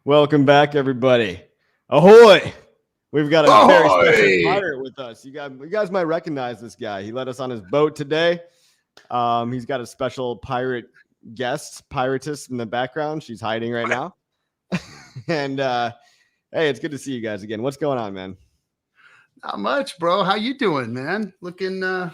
Welcome back, everybody. Ahoy! We've got a very special Ahoy! pirate with us. You guys might recognize this guy. He led us on his boat today. He's got a special pirate guest, piratess in the background. She's hiding right now. And hey, it's good to see you guys again. What's going on, man? Not much, bro. How you doing, man? Looking Yeah,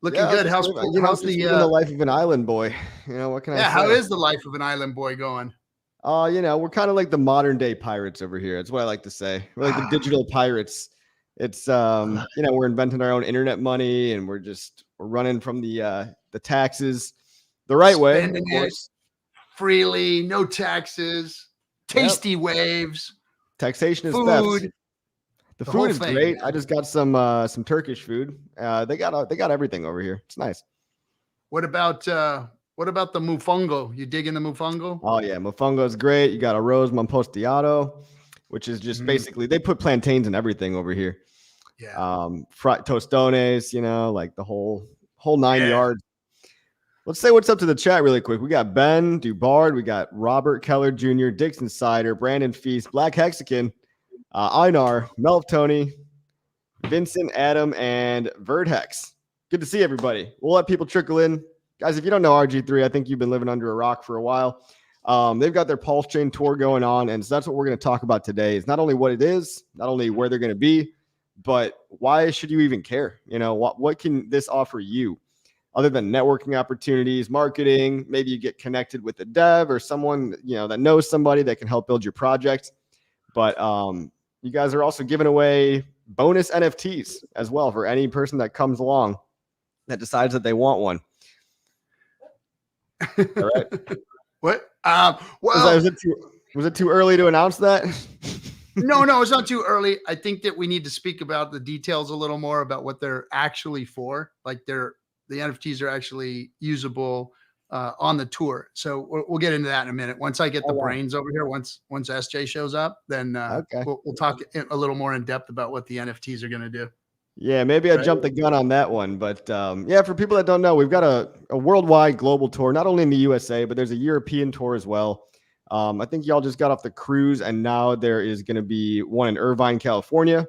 good. How's just living the life of an island boy? You know, what can I say? How is the life of an island boy going? We're kind of like the modern day pirates over here. That's what I like to say. We're like the digital pirates. It's we're inventing our own internet money, and we're running from the taxes the right way, of course. Freely, no taxes, tasty waves, taxation is food. theft. The food is great. I just got some Turkish food. They got everything over here. It's nice. What about the mofongo? You digging the mofongo? Oh yeah, mofongo is great. You got arroz montostillado, which is just basically they put plantains and everything over here. Yeah. Fried tostones, like the whole 9 yards. Let's say what's up to the chat really quick. We got Ben Dubard, we got Robert Keller Jr., Dixon Sider, Brandon Feast, Black Hexagon, Einar, Melv Tony, Vincent, Adam, and VerdHex. Good to see everybody. We'll let people trickle in. Guys, if you don't know RG3, I think you've been living under a rock for a while. They've got their PulseChain tour going on, and so that's what we're going to talk about today. Is not only what it is, not only where they're going to be, but why should you even care? What can this offer you other than networking opportunities, marketing? Maybe you get connected with a dev or someone that knows somebody that can help build your project. But you guys are also giving away bonus NFTs as well for any person that comes along that decides that they want one. All right. What? Was it too early to announce that? No, it's not too early. I think that we need to speak about the details a little more about what they're actually for. Like the NFTs are actually usable on the tour. So we'll get into that in a minute. Once I get the brains over here, once SJ shows up, then we'll talk a little more in depth about what the NFTs are going to do. Yeah, maybe I jumped the gun on that one. But for people that don't know, we've got a worldwide global tour, not only in the USA, but there's a European tour as well. I think y'all just got off the cruise, and now there is going to be one in Irvine, California.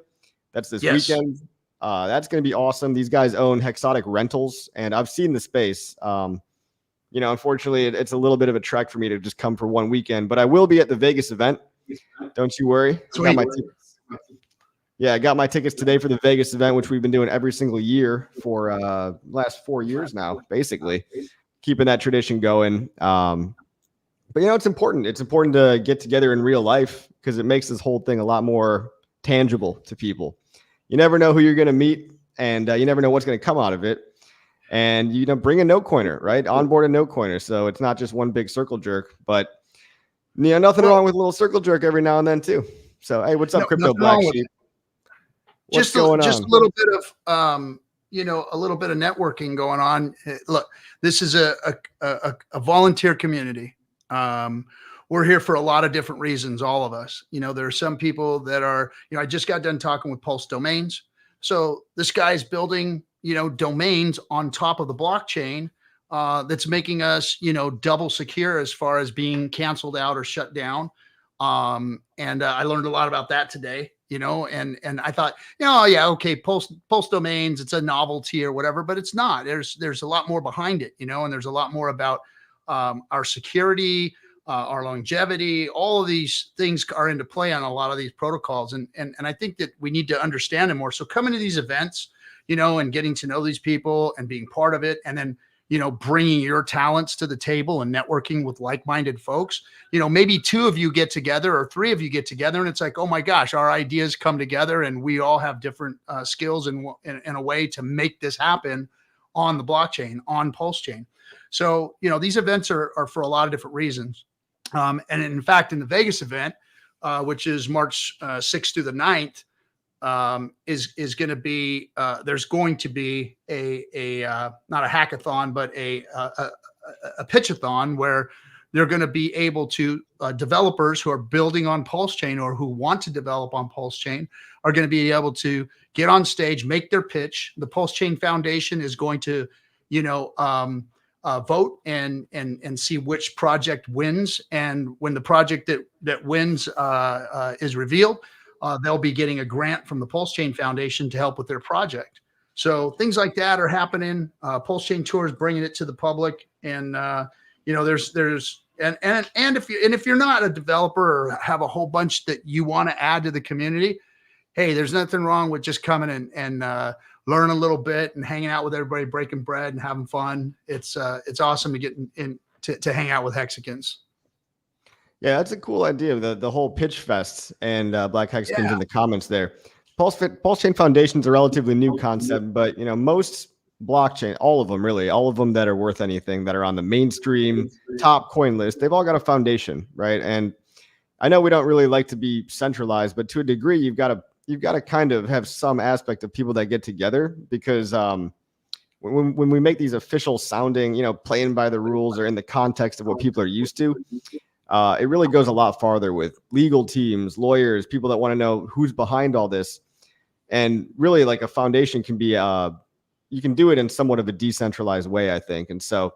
That's this weekend. That's going to be awesome. These guys own Hexotic Rentals, and I've seen the space. Unfortunately, it's a little bit of a trek for me to just come for one weekend, but I will be at the Vegas event. Don't you worry. I got my tickets today for the Vegas event, which we've been doing every single year for last 4 years now, basically keeping that tradition going. But it's important. It's important to get together in real life because it makes this whole thing a lot more tangible to people. You never know who you're going to meet, and you never know what's going to come out of it. And bring a no coiner, right? Onboard a no coiner, so it's not just one big circle jerk. But nothing wrong with a little circle jerk every now and then too. So hey, what's up, Crypto Black Sheep? Just a little bit of a little bit of networking going on. Look, this is a volunteer community. We're here for a lot of different reasons, all of us. There are some people that are, I just got done talking with Pulse Domains. So this guy's building, domains on top of the blockchain that's making us, double secure as far as being canceled out or shut down. And I learned a lot about that today. And I thought, Pulse Domains, it's a novelty or whatever, but it's not. There's a lot more behind it, and there's a lot more about our security, our longevity. All of these things are into play on a lot of these protocols. And I think that we need to understand it more. So coming to these events, and getting to know these people and being part of it, and then, bringing your talents to the table and networking with like-minded folks, maybe 2 of you get together or 3 of you get together, and it's like, oh my gosh, our ideas come together and we all have different skills in a way to make this happen on the blockchain, on PulseChain. So, these events are for a lot of different reasons. And in fact, in the Vegas event, which is March 6th through the 9th, is going to be, there's going to be a not a hackathon, but a pitchathon where they're going to be able to, developers who are building on PulseChain or who want to develop on PulseChain are going to be able to get on stage, make their pitch. The PulseChain Foundation is going to, vote and see which project wins. And when the project that wins is revealed, they'll be getting a grant from the PulseChain Foundation to help with their project. So things like that are happening. PulseChain Tour is bringing it to the public, and if you're not a developer or have a whole bunch that you want to add to the community, hey, there's nothing wrong with just coming and learn a little bit and hanging out with everybody, breaking bread and having fun. It's awesome to get to hang out with Hexicans. Yeah, that's a cool idea. The whole pitch fest and Black Hexicans in the comments there. PulseChain Foundation is a relatively new concept, but most blockchain, all of them that are worth anything, that are on the mainstream top coin list, they've all got a foundation, right? And I know we don't really like to be centralized, but to a degree, you've got to kind of have some aspect of people that get together, because when we make these official sounding, playing by the rules or in the context of what people are used to, it really goes a lot farther with legal teams, lawyers, people that want to know who's behind all this. And really, like, a foundation can be, you can do it in somewhat of a decentralized way, I think. And so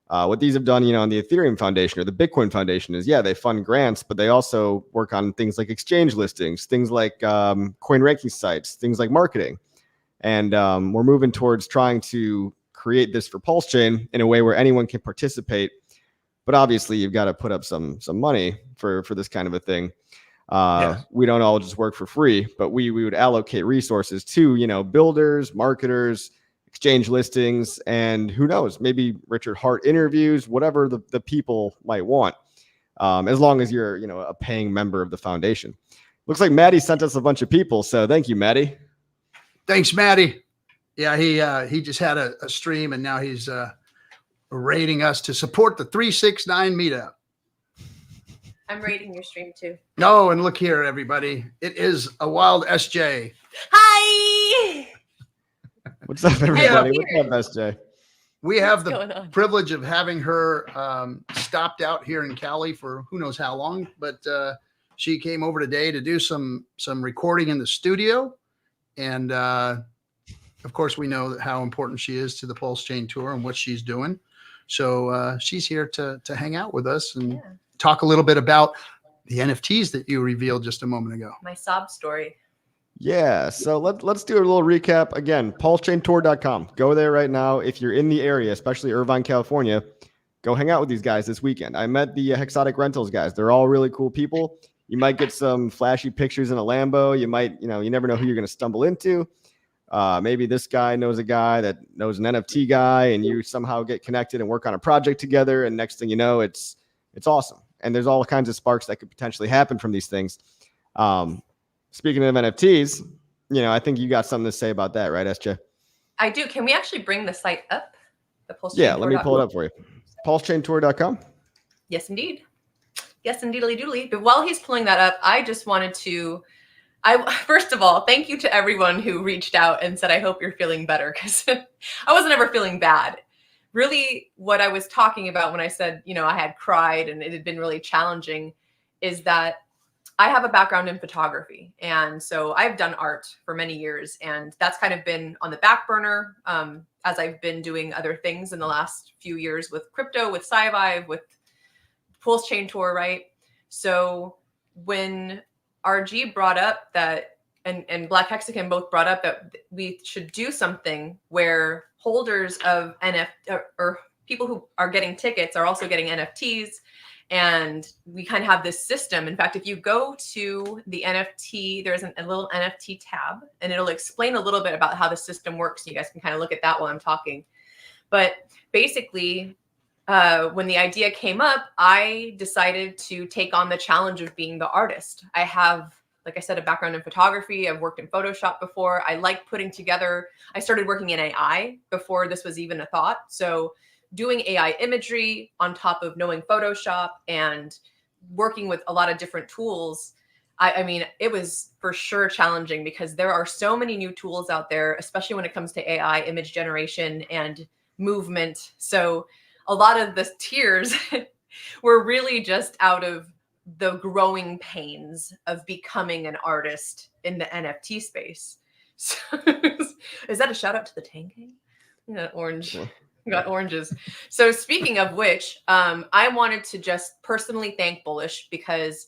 what these have done, on the Ethereum Foundation or the Bitcoin Foundation is, they fund grants, but they also work on things like exchange listings, things like coin ranking sites, things like marketing. And we're moving towards trying to create this for PulseChain in a way where anyone can participate. But obviously, you've got to put up some money for this kind of a thing. We don't all just work for free, but we would allocate resources to, builders, marketers, exchange listings, and who knows, maybe Richard Hart interviews, whatever the people might want, as long as you're, a paying member of the foundation. Looks like Maddie sent us a bunch of people, so thank you, Maddie. Thanks, Maddie. Yeah, he just had a stream, and now he's rating us to support the 369 meetup. I'm rating your stream too. No, and look here, everybody. It is a wild SJ. Hi. What's up, everybody? What's up, SJ? We have the privilege of having her stopped out here in Cali for who knows how long, but she came over today to do some recording in the studio. And of course, we know how important she is to the PulseChain Tour and what she's doing. So she's here to hang out with us and talk a little bit about the NFTs that you revealed just a moment ago. My sob story. Yeah, so let's do a little recap. Again, PulseChainTour.com. Go there right now. If you're in the area, especially Irvine, California, go hang out with these guys this weekend. I met the Hexotic Rentals guys. They're all really cool people. You might get some flashy pictures in a Lambo. You might, you never know who you're going to stumble into. Maybe this guy knows a guy that knows an NFT guy, and you somehow get connected and work on a project together. And next thing you know, it's awesome. And there's all kinds of sparks that could potentially happen from these things. Speaking of NFTs, I think you got something to say about that, right, SJ? I do. Can we actually bring the site up? The PulseChain let me pull it up for you. PulseChainTour.com. Yes, indeed. Yes, indeedly doodly. But while he's pulling that up, I just wanted to, first of all, thank you to everyone who reached out and said, I hope you're feeling better, because I wasn't ever feeling bad. Really, what I was talking about when I said, I had cried and it had been really challenging, is that I have a background in photography. And so I've done art for many years, and that's kind of been on the back burner as I've been doing other things in the last few years with crypto, with SciVive, with PulseChain Tour, right? So when RG brought up that, and Black Hexican both brought up that we should do something where holders of or people who are getting tickets are also getting NFTs. And we kind of have this system. In fact, if you go to the NFT, there's a little NFT tab, and it'll explain a little bit about how the system works. You guys can kind of look at that while I'm talking. But basically, when the idea came up, I decided to take on the challenge of being the artist. I have, like I said, a background in photography. I've worked in Photoshop before. I like putting together, I started working in AI before this was even a thought. So doing AI imagery on top of knowing Photoshop and working with a lot of different tools, I mean, it was for sure challenging, because there are so many new tools out there, especially when it comes to AI, image generation, and movement. So a lot of the tears were really just out of the growing pains of becoming an artist in the NFT space. So, is that a shout out to the Tang Gang? Orange. Got oranges. So speaking of which, I wanted to just personally thank Bullish because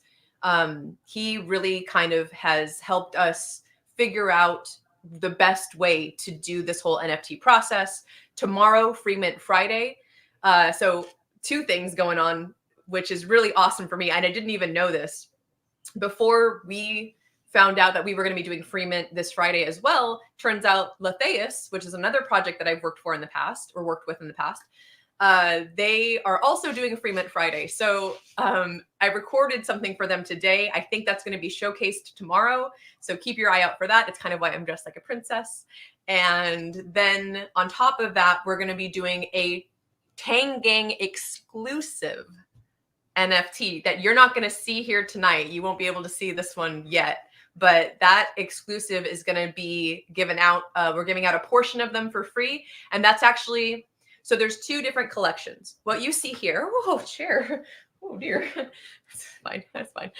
he really kind of has helped us figure out the best way to do this whole NFT process. Tomorrow, Free Mint Friday. So two things going on, which is really awesome for me. And I didn't even know this before we found out that we were going to be doing Free Mint this Friday as well. Turns out Latheus, which is another project that I've worked for in the past or worked with in the past, they are also doing a Free Mint Friday. So I recorded something for them today. I think that's going to be showcased tomorrow. So keep your eye out for that. It's kind of why I'm dressed like a princess. And then on top of that, we're going to be doing a Tang Gang exclusive NFT that you're not going to see here tonight. You won't be able to see this one yet, but that exclusive is going to be given out. We're giving out a portion of them for free. And that's actually, so there's two different collections. What you see here, oh, chair. Oh dear. That's fine. That's fine.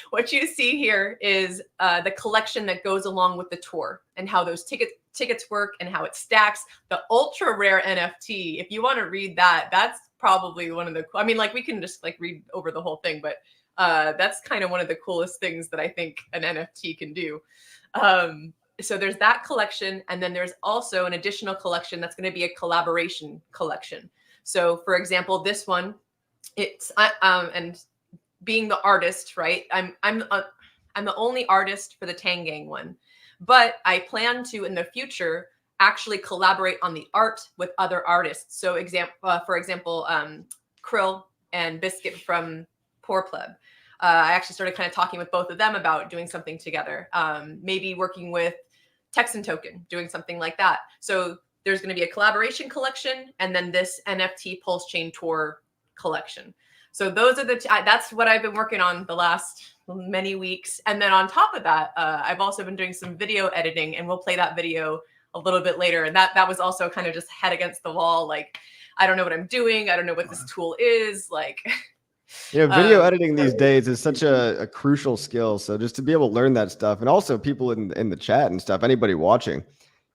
What you see here is the collection that goes along with the tour and how those tickets work and how it stacks. The ultra rare NFT, if you want to read that, that's probably one of the, I mean, like we can just like read over the whole thing, but that's kind of one of the coolest things that I think an NFT can do. So there's that collection. And then there's also an additional collection that's going to be a collaboration collection. So for example, this one, it's and being the artist, right? I'm the only artist for the Tang Gang one, but I plan to in the future actually collaborate on the art with other artists. So for example, Krill and Biscuit from Poor Pleb. I actually started kind of talking with both of them about doing something together. Maybe working with Texan Token, doing something like that. So there's going to be a collaboration collection and then this NFT PulseChain tour collection. So those are that's what I've been working on the last many weeks. And then on top of that, I've also been doing some video editing and we'll play that video a little bit later. And that was also kind of just head against the wall. Like, I don't know what I'm doing. I don't know what this tool is like. Video editing these days is such a crucial skill. So just to be able to learn that stuff, and also people in the chat and stuff, anybody watching,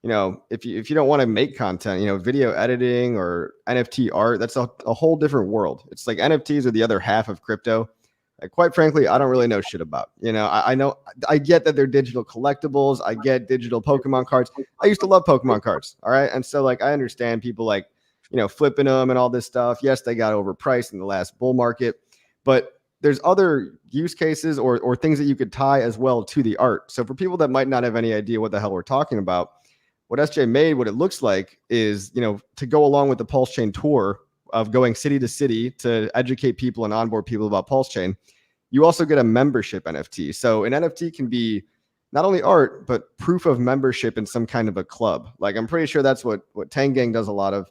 if you don't want to make content, video editing or NFT art, that's a whole different world. It's like NFTs are the other half of crypto. Quite frankly, I don't really know shit about. I know I get that they're digital collectibles. I get digital Pokemon cards. I used to love Pokemon cards. All right. And so I understand people flipping them and all this stuff. Yes, they got overpriced in the last bull market, but there's other use cases or things that you could tie as well to the art. So for people that might not have any idea what the hell we're talking about, what SJ made, what it looks like is, to go along with the PulseChain tour of going city to city to educate people and onboard people about PulseChain, you also get a membership NFT. So an NFT can be not only art, but proof of membership in some kind of a club. Like I'm pretty sure that's what Tang Gang does a lot of.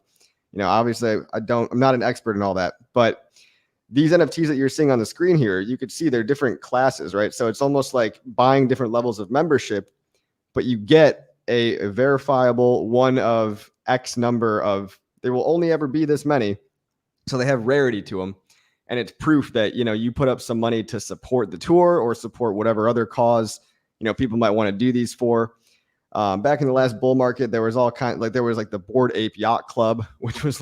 Obviously I'm not an expert in all that, but these NFTs that you're seeing on the screen here, you could see they're different classes, right? So it's almost like buying different levels of membership, but you get a verifiable one of X number of, there will only ever be this many. So they have rarity to them. And it's proof that, you put up some money to support the tour or support whatever other cause, people might want to do these for. Back in the last bull market, there was all kind there was the Bored Ape Yacht Club, which was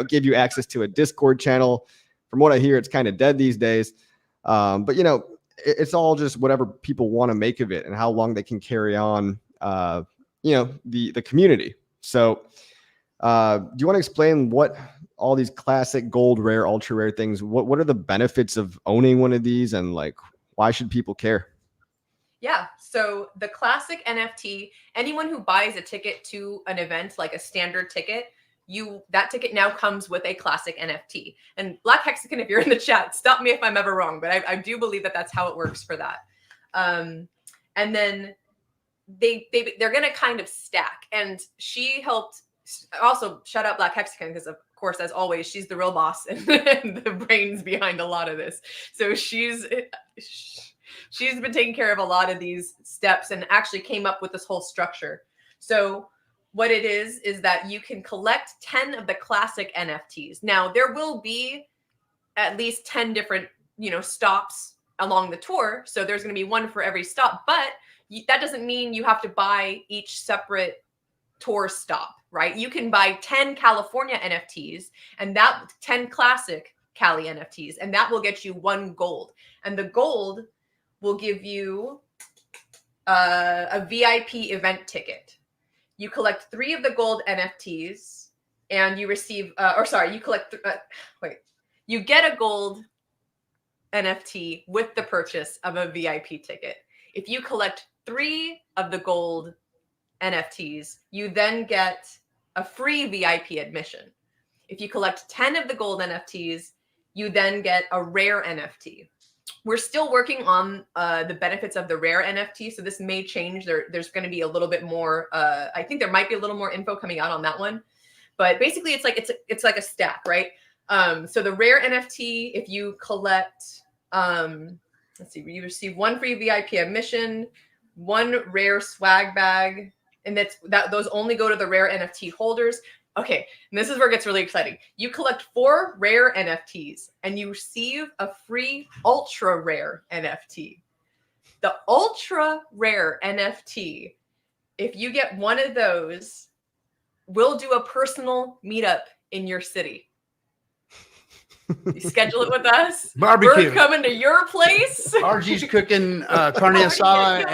give you access to a Discord channel. From what I hear, it's kind of dead these days. But it's all just whatever people want to make of it and how long they can carry on, the community. So do you want to explain what all these classic gold rare, ultra rare things, what are the benefits of owning one of these and why should people care? Yeah. So the classic NFT, anyone who buys a ticket to an event, like a standard ticket, that ticket now comes with a classic NFT. And Black Hexagon, if you're in the chat, stop me if I'm ever wrong, but I do believe that that's how it works for that. And then they're going to kind of stack. And she helped also shout out Black Hexagon because of course, as always, she's the real boss and the brains behind a lot of this. So she's been taking care of a lot of these steps and actually came up with this whole structure. So what it is that you can collect 10 of the classic NFTs. Now, there will be at least 10 different, stops along the tour. So there's going to be one for every stop, but that doesn't mean you have to buy each separate tour stop. right? You can buy 10 California NFTs and that 10 classic Cali NFTs, and that will get you 1 gold. And the gold will give you a VIP event ticket. You collect 3 of the gold NFTs and you receive, you get a gold NFT with the purchase of a VIP ticket. If you collect 3 of the gold NFTs, you then get a free VIP admission. If you collect 10 of the gold NFTs, you then get a rare NFT. We're still working on the benefits of the rare NFT, so this may change. There's going to be a little bit more. I think there might be a little more info coming out on that one, but basically, it's like a stack, right? So the rare NFT, if you collect, let's see, you receive 1 free VIP admission, 1 rare swag bag, and those only go to the rare NFT holders. Okay, and this is where it gets really exciting. You collect 4 rare NFTs and you receive a free ultra rare NFT. The ultra rare NFT, if you get one of those, we'll do a personal meetup in your city. You schedule it with us. Barbecue. We're coming to your place. RG's cooking carne asada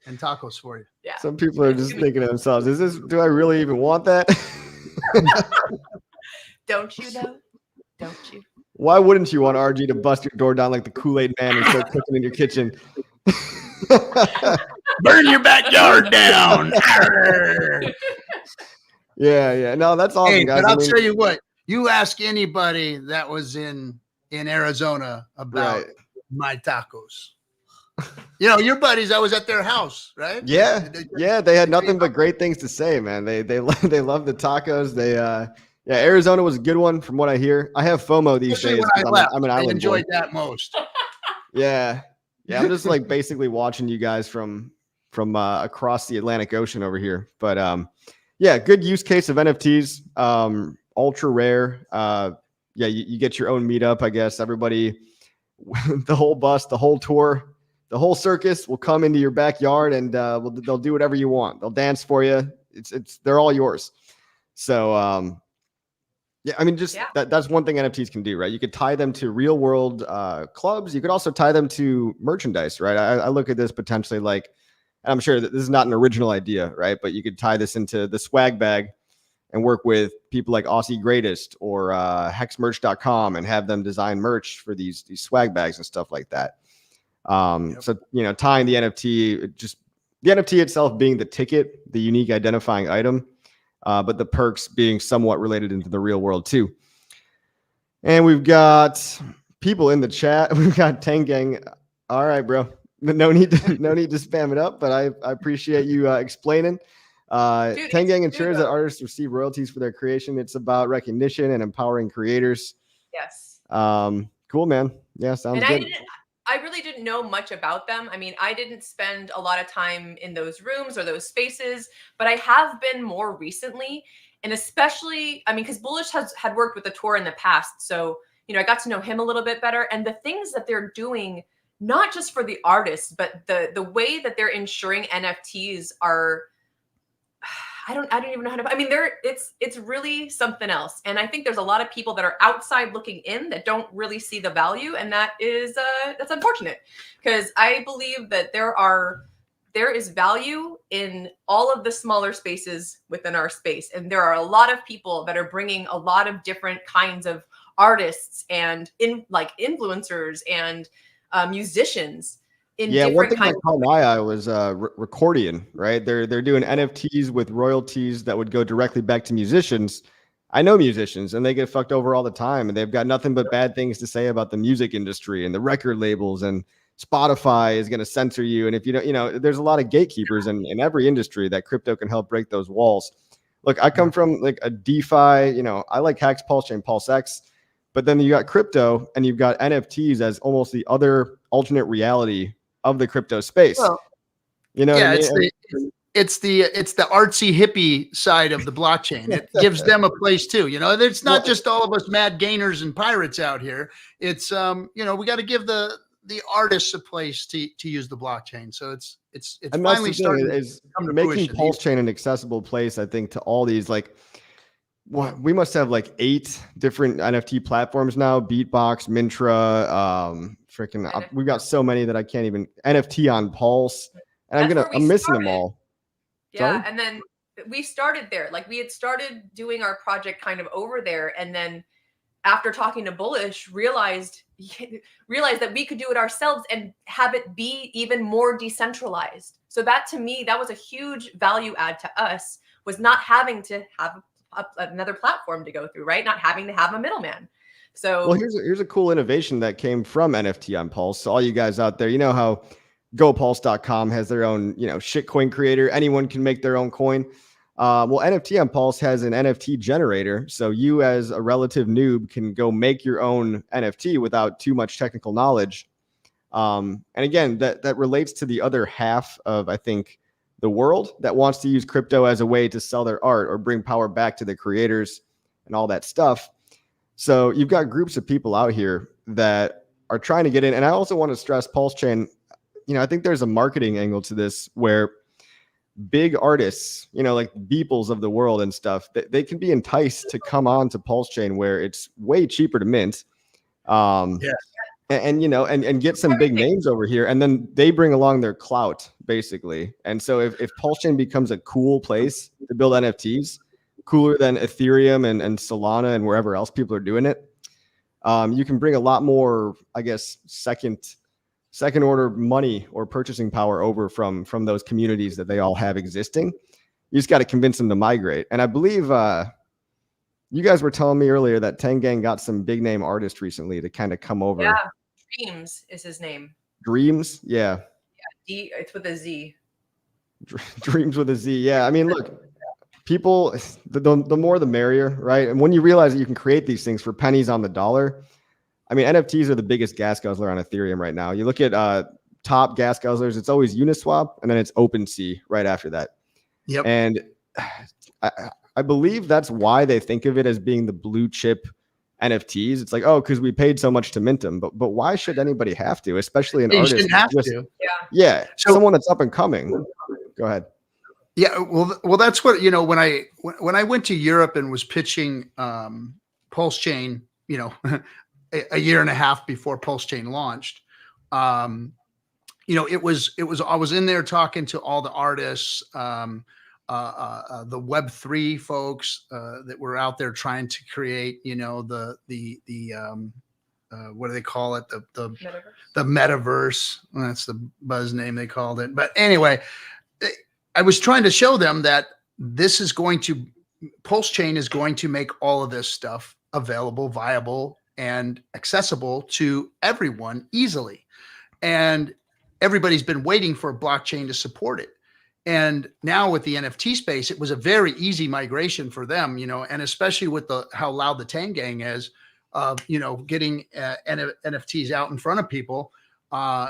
and tacos for you. Yeah. Some people are just thinking to themselves, do I really even want that? Don't you though? Don't you? Why wouldn't you want RG to bust your door down like the Kool-Aid man and start cooking in your kitchen? Burn your backyard down. Yeah. No, that's awesome, hey, guys. But I'll tell you what, you ask anybody that was in Arizona about my tacos. You know, your buddies, I was at their house, right? Yeah. They had nothing but great things to say, man. They love the tacos. Arizona was a good one from what I hear. I have FOMO these days. I'm an island enjoyed boy. that most. Yeah. I'm just like basically watching you guys from across the Atlantic Ocean over here. But good use case of NFTs. Ultra rare. You get your own meetup, I guess. Everybody, the whole bus, the whole tour, the whole circus will come into your backyard and they'll do whatever you want. They'll dance for you. They're all yours. So that's one thing NFTs can do, right? You could tie them to real world clubs. You could also tie them to merchandise, right? I look at this potentially like, and I'm sure that this is not an original idea, right? But you could tie this into the swag bag and work with people like Aussie Greatest or hexmerch.com and have them design merch for these swag bags and stuff like that. So, tying the NFT, the NFT itself being the ticket, the unique identifying item, but the perks being somewhat related into the real world too. And we've got people in the chat. We've got Tengang. All right, bro. No need to spam it up, but I appreciate you explaining. Tengang ensures that artists receive royalties for their creation. It's about recognition and empowering creators. Yes. Cool, man. Yeah, sounds good. I really didn't know much about them. I mean, I didn't spend a lot of time in those rooms or those spaces, but I have been more recently. And especially, because Bullish had worked with the tour in the past. So, I got to know him a little bit better. And the things that they're doing, not just for the artists, but the way that they're ensuring NFTs are, I don't even know how to, it's really something else. And I think there's a lot of people that are outside looking in that don't really see the value. And that's unfortunate, because I believe that there is value in all of the smaller spaces within our space. And there are a lot of people that are bringing a lot of different kinds of artists and influencers and musicians. One thing that caught my eye was Recordian, right? They're doing NFTs with royalties that would go directly back to musicians. I know musicians, and they get fucked over all the time, and they've got nothing but bad things to say about the music industry and the record labels, and Spotify is going to censor you. And if you don't, there's a lot of gatekeepers in every industry that crypto can help break those walls. Look, I come from like a DeFi, I like HEX, PulseChain, PulseX, but then you got crypto and you've got NFTs as almost the other alternate reality of the crypto space. Well, it's the artsy hippie side of the blockchain. It gives them a place too. It's not just all of us mad gainers and pirates out here. It's we got to give the the artists a place to use the blockchain. So it's and finally starting is to come to making fruition. PulseChain an accessible place, I think, to all these, like, we must have like 8 different NFT platforms now. Beatbox, Mintra, we've got so many that I can't even. NFT on Pulse, and I'm missing them all. Yeah, Sorry? and then we started there. Like, we had started doing our project kind of over there, and then after talking to Bullish, realized that we could do it ourselves and have it be even more decentralized. So that, to me, that was a huge value add to us, was not having to have another platform to go through, right? Not having to have a middleman. So, well, here's a cool innovation that came from NFT on Pulse. So all you guys out there, you know how GoPulse.com has their own, shitcoin creator. Anyone can make their own coin. Well, NFT on Pulse has an NFT generator. So you, as a relative noob, can go make your own NFT without too much technical knowledge. And again, that relates to the other half of, I think, the world that wants to use crypto as a way to sell their art or bring power back to the creators and all that stuff. So you've got groups of people out here that are trying to get in. And I also want to stress PulseChain. I think there's a marketing angle to this where big artists, like Beeples of the world and stuff, they can be enticed to come on to PulseChain where it's way cheaper to mint. And get some big names over here, and then they bring along their clout, basically. And so if PulseChain becomes a cool place to build NFTs, cooler than Ethereum and Solana and wherever else people are doing it, you can bring a lot more, I guess, second order money or purchasing power over from those communities that they all have existing. You just got to convince them to migrate. And I believe you guys were telling me earlier that Tengang got some big name artists recently to kind of come over. Yeah, Dreams is his name. Dreams, yeah. Yeah, it's with a Z. Dreams with a Z. Yeah, I mean, look, people, the more the merrier, right? And when you realize that you can create these things for pennies on the dollar, I mean, NFTs are the biggest gas guzzler on Ethereum right now. You look at top gas guzzlers, it's always Uniswap, and then it's OpenSea right after that. Yep. And I believe that's why they think of it as being the blue chip NFTs. It's like, oh, because we paid so much to mint them. But why should anybody have to, especially an artist? Shouldn't have to. Yeah. So, someone that's up and coming. Go ahead. Yeah. Well, that's what, when I went to Europe and was pitching PulseChain, a year and a half before PulseChain launched, it was I was in there talking to all the artists, the Web3 folks that were out there trying to create, the what do they call it? The metaverse. That's the buzz name they called it. But anyway, I was trying to show them that PulseChain is going to make all of this stuff available, viable, and accessible to everyone easily. And everybody's been waiting for a blockchain to support it. And now with the NFT space, it was a very easy migration for them, and especially with how loud the Tengang is, getting NFTs out in front of people.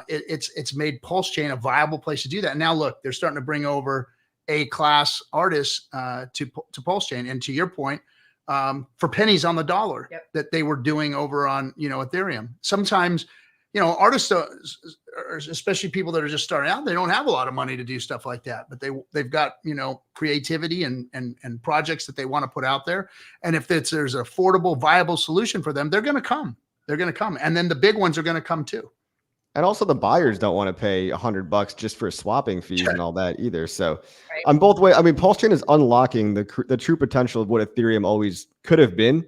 It's made PulseChain a viable place to do that. Now, look, they're starting to bring over A-class artists to PulseChain. And to your point, for pennies on the dollar, that they were doing over on, Ethereum. Sometimes, artists, especially people that are just starting out, they don't have a lot of money to do stuff like that, but they've got, creativity and projects that they want to put out there. And if there's an affordable, viable solution for them, they're going to come. And then the big ones are going to come too. And also the buyers don't want to pay $100 just for swapping fees and all that either. So on both ways, I mean, PulseChain is unlocking the true potential of what Ethereum always could have been.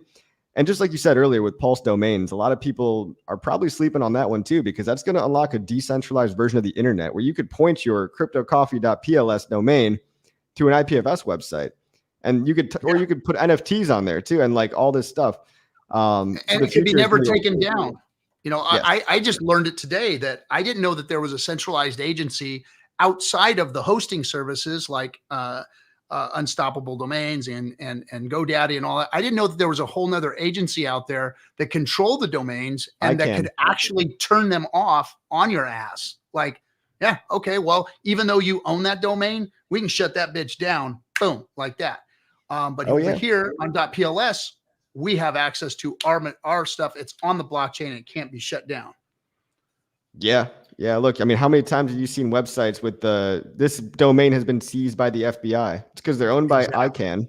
And just like you said earlier with Pulse domains, a lot of people are probably sleeping on that one too, because that's going to unlock a decentralized version of the internet where you could point your cryptocoffee.pls domain to an IPFS website. And you could, or you could put NFTs on there too. And like all this stuff. And it could be never taken down. I just learned it today that I didn't know that there was a centralized agency outside of the hosting services like Unstoppable Domains and GoDaddy and all that. I didn't know that there was a whole nother agency out there that controlled the domains and that could actually turn them off on your ass. Like, yeah, okay, well, even though you own that domain, we can shut that bitch down. Boom, like that. But over here on .pls, we have access to our stuff. It's on the blockchain and it can't be shut down. Yeah. Yeah. Look, I mean, how many times have you seen websites with this domain has been seized by the FBI? It's because they're owned by ICANN,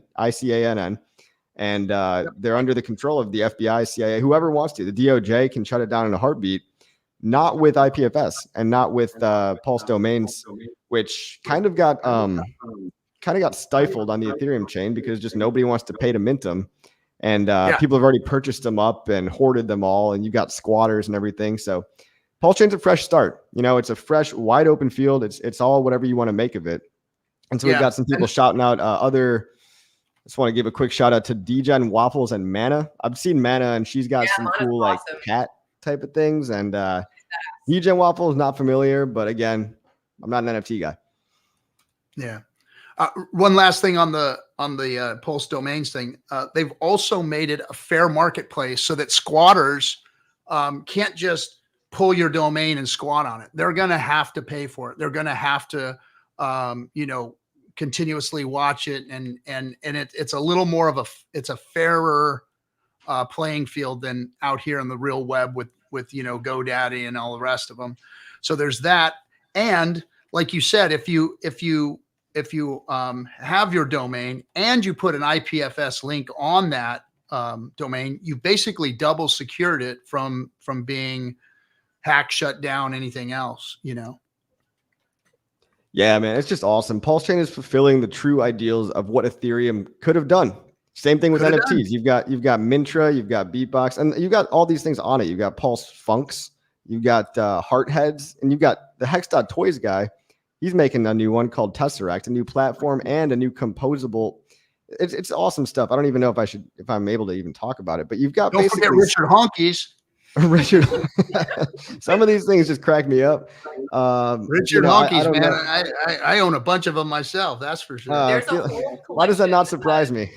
and they're under the control of the FBI, CIA, whoever wants to. The DOJ can shut it down in a heartbeat, not with IPFS and not with Pulse domains, which kind of got stifled on the Ethereum chain because just nobody wants to pay to mint them. And people have already purchased them up and hoarded them all, and you got squatters and everything. So PulseChain's a fresh start. It's a fresh, wide open field. It's all whatever you want to make of it. And so we've got some people shouting out other. I just want to give a quick shout out to DGen Waffles and Mana. I've seen Mana, and she's got some cool awesome, like cat type of things. And DGen Waffles, not familiar, but again, I'm not an NFT guy. Yeah. One last thing on the Pulse domains thing. They've also made it a fair marketplace so that squatters can't just pull your domain and squat on it. They're going to have to pay for it. They're going to have to, continuously watch it. And it's a little more of it's a fairer playing field than out here in the real web with GoDaddy and all the rest of them. So there's that. And like you said, if you have your domain and you put an IPFS link on that domain, you basically double secured it from being hacked, shut down, anything else, Yeah, man, it's just awesome. PulseChain is fulfilling the true ideals of what Ethereum could have done. Same thing with NFTs. You've got Mintra, you've got Beatbox, and you've got all these things on it. You've got Pulse Funks, you've got Heart Heads, and you've got the Hex.Toys guy. He's making a new one called Tesseract, a new platform and a new composable. It's awesome stuff. I don't even know if I'm able to even talk about it, but you've got don't forget Richard Honkies. Richard, some of these things just crack me up. Richard Honkies, man. I own a bunch of them myself. That's for sure. Why does that not surprise me?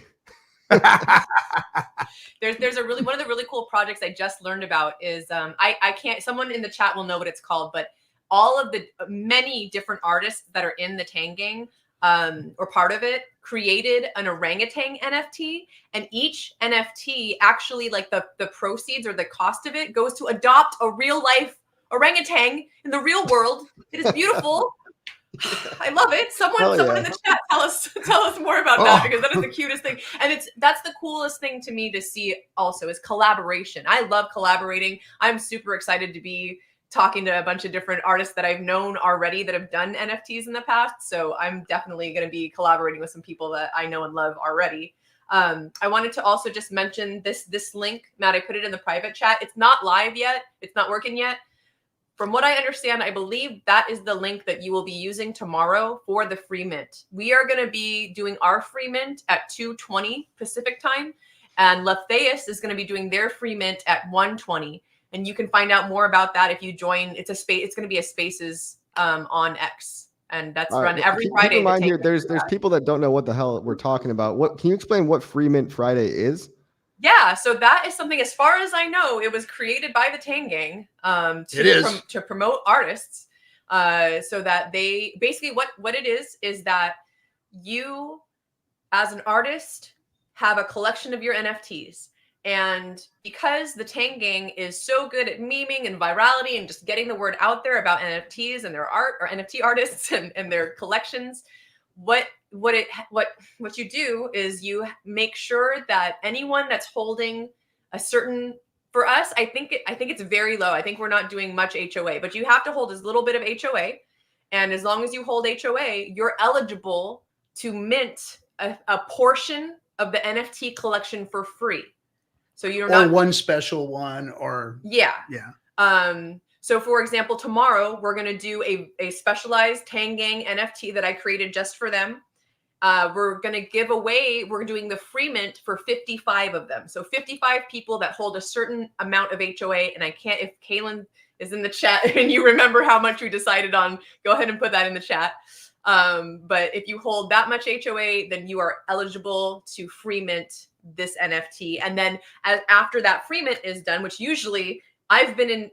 There's one of the really cool projects I just learned about is I can't. Someone in the chat will know what it's called, but all of the many different artists that are in the Tang Gang or part of it created an orangutan NFT, and each NFT actually, like the proceeds or the cost of it goes to adopt a real life orangutan in the real world. It is beautiful. I love it. Someone in the chat tell us more about that, because that is the cutest thing. And that's the coolest thing to me to see also is collaboration. I love collaborating. I'm super excited to be talking to a bunch of different artists that I've known already that have done NFTs in the past. So I'm definitely going to be collaborating with some people that I know and love already. I wanted to also just mention this link, Matt, I put it in the private chat. It's not live yet. It's not working yet. From what I understand, I believe that is the link that you will be using tomorrow for the free mint. We are going to be doing our free mint at 2:20 Pacific time, and Leftheus is going to be doing their free mint at 1:20. And you can find out more about that if you join. It's going to be a Spaces on X, and that's run every Friday. Keep in mind here, there's people that don't know what the hell we're talking about. Can you explain what Free Mint Friday is? Yeah, so that is something, as far as I know, it was created by the Tang Gang to promote artists, so that they basically what it is that you, as an artist, have a collection of your NFTs. And because the Tang Gang is so good at memeing and virality and just getting the word out there about NFTs and their art, or NFT artists and their collections, what you do is you make sure that anyone that's holding a certain, for us, I think it's very low. I think we're not doing much HOA, but you have to hold as little bit of HOA. And as long as you hold HOA, you're eligible to mint a portion of the NFT collection for free. So you're not one special one, or so for example, tomorrow we're going to do a specialized Tang Gang NFT that I created just for them. We're going to give away, we're doing the free mint for 55 of them. So 55 people that hold a certain amount of HOA. And if Kaylin is in the chat and you remember how much we decided on, go ahead and put that in the chat. But if you hold that much HOA, then you are eligible to free mint this NFT. And then after that free mint is done, which usually I've been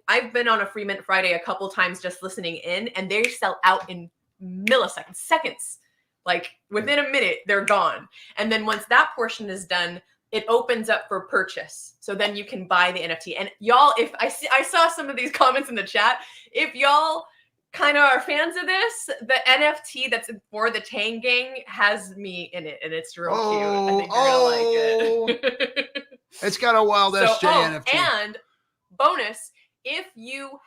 on a free mint Friday a couple times just listening in, and they sell out in seconds, like within a minute, they're gone. And then once that portion is done, it opens up for purchase. So then you can buy the NFT. And y'all, if I saw some of these comments in the chat, if y'all kind of are fans of this, the NFT that's for the Tang Gang has me in it, and it's real cute. I think you're gonna like it. It's got a wild SJ NFT. And bonus, if you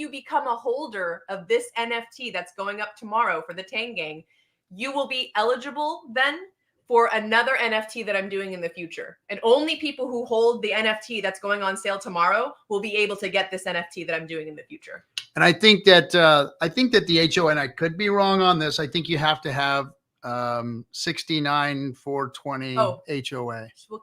become a holder of this NFT that's going up tomorrow for the Tang Gang, you will be eligible then for another NFT that I'm doing in the future. And only people who hold the NFT that's going on sale tomorrow will be able to get this NFT that I'm doing in the future. And I think that the HOA, and I could be wrong on this, I think you have to have 69,420 HOA. Well,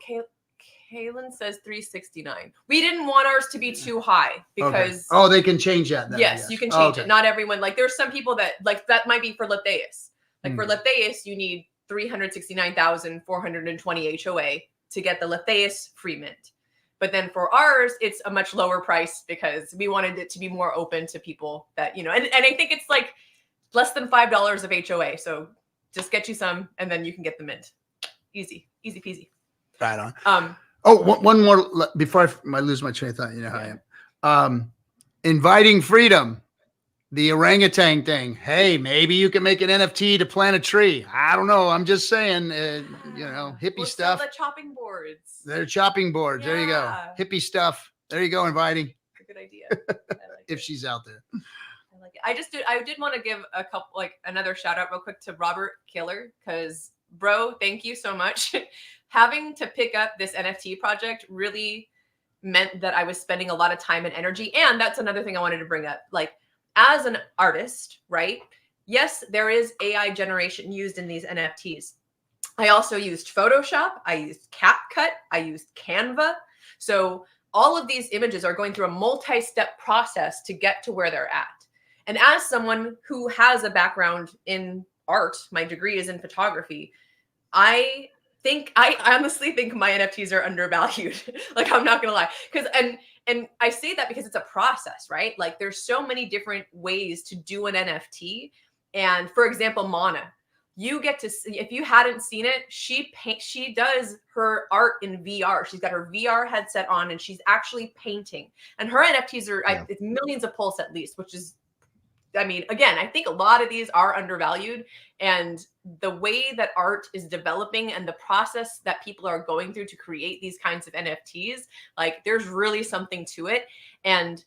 Kaylin says 369. We didn't want ours to be too high because they can change that then, yes, you can change it. Not everyone, like there's some people that like that might be for Letheus. Like for Letheus, you need 369,420 HOA to get the Letheus free mint. But then for ours, it's a much lower price because we wanted it to be more open to people that, and I think it's like less than $5 of HOA. So just get you some and then you can get the mint. Easy peasy. Right on. One more before I lose my train of thought. You know how I am. Inviting freedom. The orangutan thing. Hey, maybe you can make an NFT to plant a tree. I don't know. I'm just saying, hippie stuff. The chopping boards. They're chopping boards. Yeah. There you go. Hippie stuff. There you go. Inviting. A good idea. If she's out there. I like it. I did want to give a couple, another shout out real quick to Robert Killer, because bro, thank you so much. Having to pick up this NFT project really meant that I was spending a lot of time and energy. And that's another thing I wanted to bring up. As an artist, right? Yes, there is AI generation used in these NFTs. I also used Photoshop. I used CapCut. I used Canva. So all of these images are going through a multi-step process to get to where they're at. And as someone who has a background in art, my degree is in photography, I honestly think my NFTs are undervalued. I'm not gonna lie. And I say that because it's a process, right? There's so many different ways to do an NFT. And for example, Mana, you get to see, if you hadn't seen it, she does her art in VR. She's got her VR headset on and she's actually painting. And her NFTs are it's millions of pulse at least, which is, again, I think a lot of these are undervalued, and the way that art is developing and the process that people are going through to create these kinds of NFTs, there's really something to it. And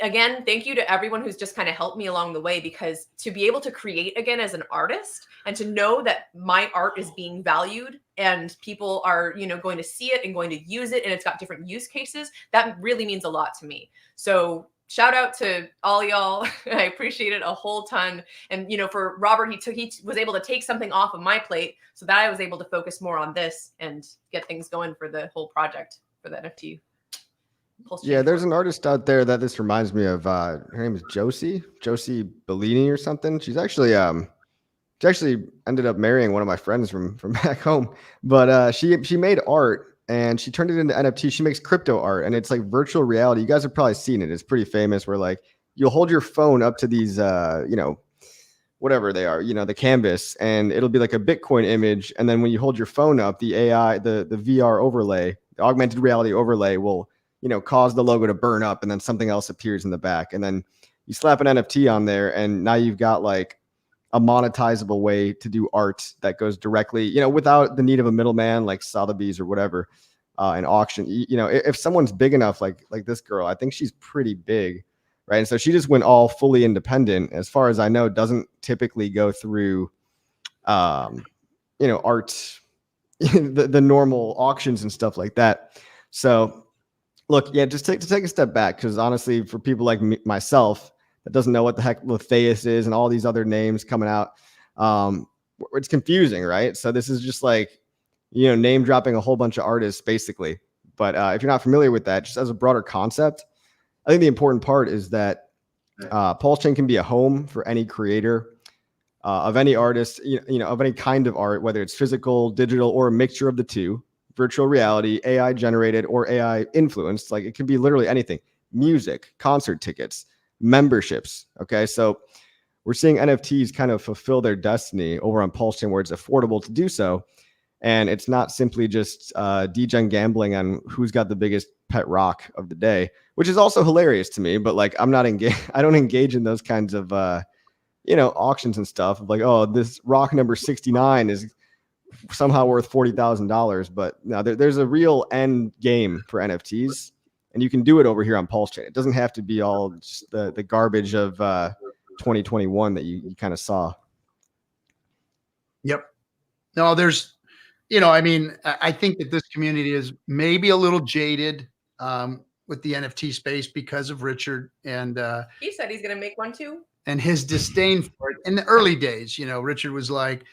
again, thank you to everyone who's just kind of helped me along the way, because to be able to create again as an artist and to know that my art is being valued and people are, going to see it and going to use it, and it's got different use cases, that really means a lot to me. So shout out to all y'all. I appreciate it a whole ton. And, for Robert, he was able to take something off of my plate so that I was able to focus more on this and get things going for the whole project for the NFT. Yeah, there's an artist out there that this reminds me of. Her name is Josie Bellini or something. She actually ended up marrying one of my friends from back home. But she made art and she turned it into NFT. She makes crypto art, and it's like virtual reality. You guys have probably seen it. It's pretty famous, where you'll hold your phone up to these, whatever they are, the canvas, and it'll be like a Bitcoin image. And then when you hold your phone up, the AI, the VR overlay, the augmented reality overlay will, cause the logo to burn up, and then something else appears in the back. And then you slap an NFT on there, and now you've got a monetizable way to do art that goes directly, without the need of a middleman like Sotheby's or whatever, an auction. If someone's big enough, like this girl, I think she's pretty big, right? And so she just went all fully independent. As far as I know, doesn't typically go through, art, the normal auctions and stuff like that. So look, just take a step back, because honestly, for people like myself that doesn't know what the heck Letheus is and all these other names coming out, it's confusing, right? So this is just name dropping a whole bunch of artists basically. But if you're not familiar with that, just as a broader concept, I think the important part is that PulseChain can be a home for any creator of any artist, of any kind of art, whether it's physical, digital, or a mixture of the two, virtual reality, AI generated, or AI influenced. It could be literally anything: music, concert tickets, memberships. Okay, so we're seeing NFTs kind of fulfill their destiny over on PulseChain, where it's affordable to do so. And it's not simply just degen gambling on who's got the biggest pet rock of the day, which is also hilarious to me. But like, I'm not engaged. I don't engage in those kinds of, auctions and stuff. Like, oh, this rock number 69 is somehow worth $40,000. But no, there's a real end game for NFTs, and you can do it over here on PulseChain. It doesn't have to be all just the garbage of 2021 that you kind of saw. Yep. No, there's, I mean, I think that this community is maybe a little jaded with the NFT space because of Richard. And he said he's going to make one too. And his disdain for it. In the early days, Richard was like,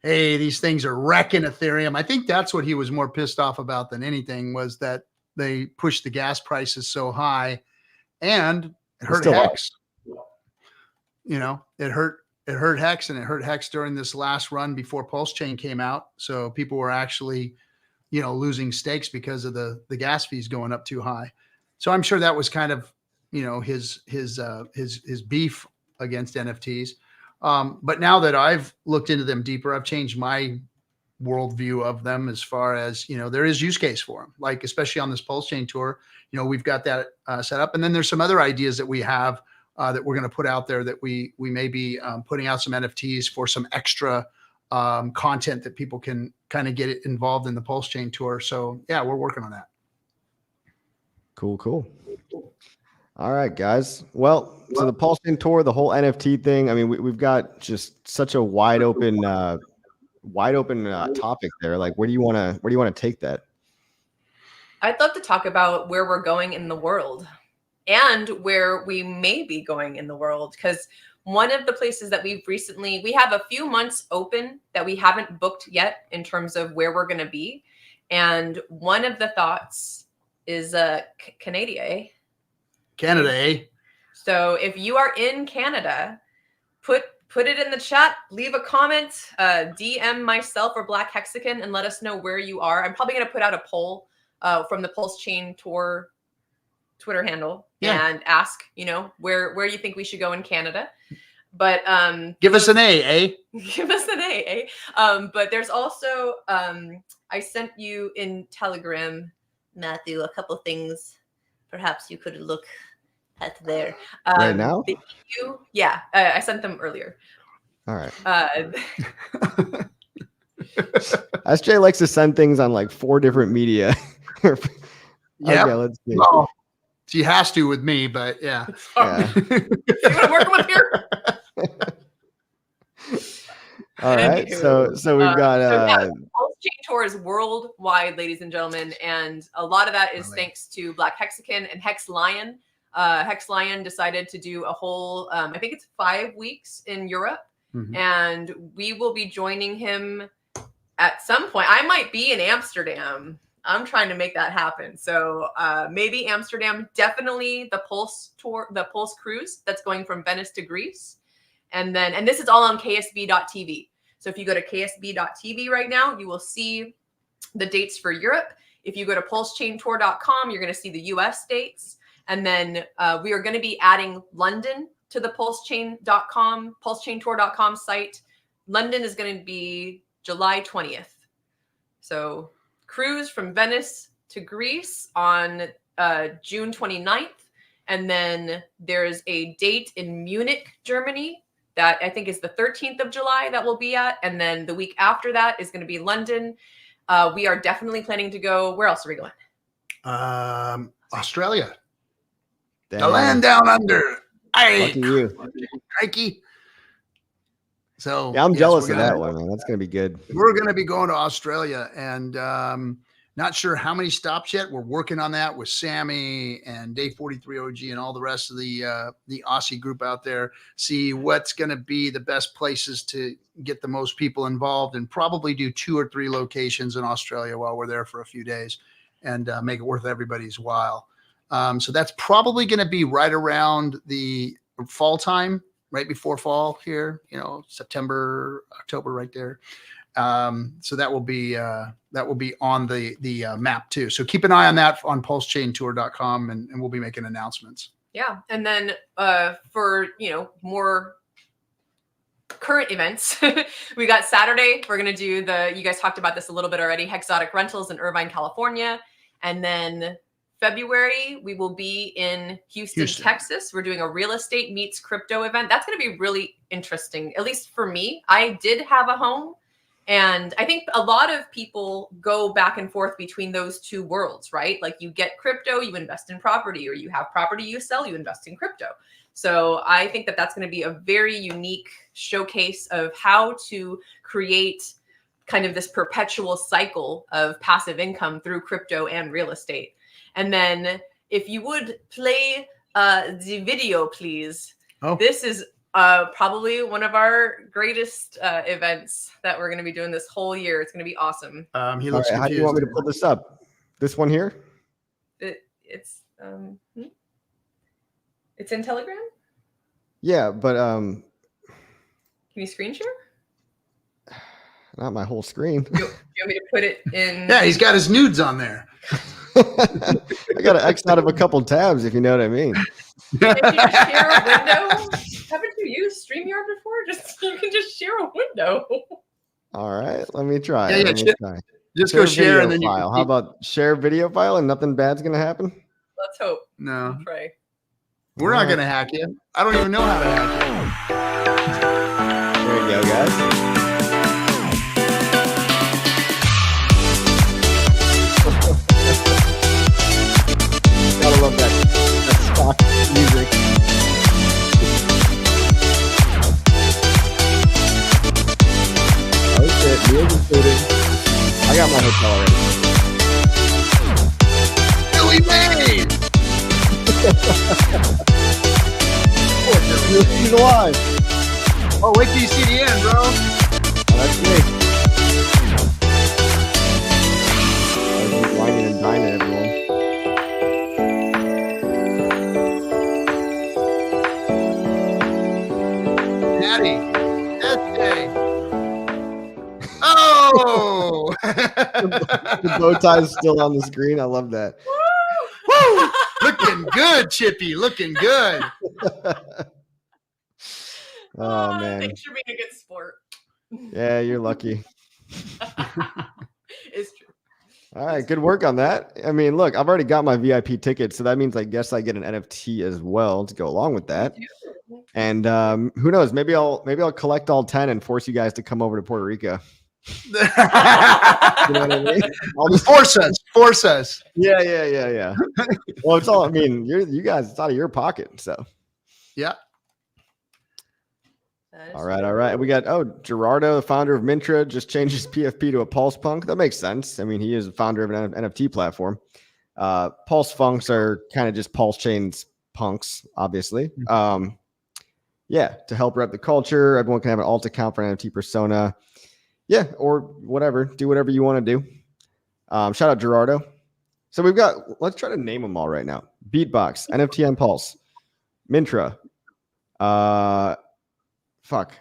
hey, these things are wrecking Ethereum. I think that's what he was more pissed off about than anything, was that they pushed the gas prices so high, and it hurt HEX. It hurt HEX, and it hurt HEX during this last run before PulseChain came out. So people were actually, losing stakes because of the gas fees going up too high. So I'm sure that was kind of, his beef against NFTs. But now that I've looked into them deeper, I've changed my worldview of them as far as, there is use case for them, like especially on this PulseChain tour, we've got that set up. And then there's some other ideas that we have that we're going to put out there, that we may be putting out some NFTs for some extra content that people can kind of get involved in the PulseChain tour. So yeah, we're working on that. Cool. All right, guys. Well, so the PulseChain tour, the whole NFT thing, I mean, we've got just such a wide open topic there. Like, where do you want to take that? I'd love to talk about where we're going in the world and where we may be going in the world. Because one of the places that we have a few months open that we haven't booked yet in terms of where we're going to be. And one of the thoughts is Canada, eh? So if you are in Canada, put it in the chat, leave a comment, DM myself or Black Hexagon and let us know where you are. I'm probably going to put out a poll from the PulseChain tour Twitter handle and ask, where you think we should go in Canada. But give us an A, eh? Give us an A, eh? But there's also I sent you in Telegram, Matthew, a couple things perhaps you could look at there. Right now? I sent them earlier. All right. SJ likes to send things on like 4 different media. Yeah. Okay, let's see. Well, she has to with me, but yeah. You want to work with here? All right. So we've got PulseChain tour is worldwide, ladies and gentlemen, and a lot of that is thanks to Black Hexagon and Hex Lion. Hex Lion decided to do a whole, I think it's 5 weeks in Europe, and we will be joining him at some point. I might be in Amsterdam. I'm trying to make that happen. So maybe Amsterdam, definitely the Pulse tour, the Pulse cruise that's going from Venice to Greece. And this is all on ksb.tv. So if you go to ksb.tv right now, you will see the dates for Europe. If you go to pulsechaintour.com, you're going to see the US dates. And then we are going to be adding London to the pulsechaintour.com site. London is going to be July 20th. So cruise from Venice to Greece on June 29th. And then there's a date in Munich, Germany, that I think is the 13th of July that we'll be at. And then the week after that is going to be London. We are definitely planning to go. Where else are we going? Australia. Damn. The land down under. Lucky you. Crikey. So yeah, I'm jealous of that one, man. That's going to be good. We're going to be going to Australia, and not sure how many stops yet. We're working on that with Sammy and Day 43 OG and all the rest of the Aussie group out there. See what's going to be the best places to get the most people involved, and probably do 2 or 3 locations in Australia while we're there for a few days, and make it worth everybody's while. So that's probably going to be right around the fall time, right before fall here, September, October, right there. So that will be on the map too. So keep an eye on that on pulsechaintour.com, and we'll be making announcements. Yeah. And then for, more current events. We got Saturday. We're going to do you guys talked about this a little bit already, Hexotic Rentals in Irvine, California. And then February, we will be in Houston, Texas. We're doing a real estate meets crypto event. That's going to be really interesting, at least for me. I did have a home, and I think a lot of people go back and forth between those two worlds, right? Like you get crypto, you invest in property, or you have property you sell, you invest in crypto. So I think that that's going to be a very unique showcase of how to create kind of this perpetual cycle of passive income through crypto and real estate. And then if you would play the video, please. Oh. This is probably one of our greatest events that we're going to be doing this whole year. It's going to be awesome. He looks confused. How do you want me to pull this up? This one here? It's in Telegram? Yeah, but can you screen share? Not my whole screen. You want me to put it in? Yeah, he's got his nudes on there. I got to X out of a couple tabs, if you know what I mean. If you share a window, haven't you used StreamYard before? You can just share a window. All right, let me try. Yeah, just go share and then file. How about share video file and nothing bad's gonna happen? Let's hope. No. Pray. We're not gonna hack you. I don't even know how to hack you. There you go, guys. Gotta love that stock music. Oh shit, meals included. I got my hotel already. Billy May! He's alive. Oh, wait till you see the end, bro. Oh, that's me. He's whining and dining, everyone. Oh! The bow tie is still on the screen. I love that. Woo! Looking good, Chippy. Looking good. Oh, man. Thanks for being a good sport. Yeah, you're lucky. It's true. All right, good work on that. I mean, look, I've already got my VIP ticket, so that means I guess I get an NFT as well to go along with that. And who knows? Maybe I'll collect all 10 and force you guys to come over to Puerto Rico. You know what I mean? I'll just force us. Yeah. Well, it's all. I mean, you guys. It's out of your pocket, so. Yeah. All right. We got Gerardo, the founder of Mintra, just changed his PFP to a Pulse Punk. That makes sense. I mean, he is the founder of an NFT platform. Pulse Funks are kind of just PulseChain's punks, obviously. Yeah, to help rep the culture. Everyone can have an alt account for an NFT persona. Yeah, or whatever. Do whatever you want to do. Shout out Gerardo. So we've got, let's try to name them all right now. Beatbox, NFT on Pulse, Mintra. Fuck.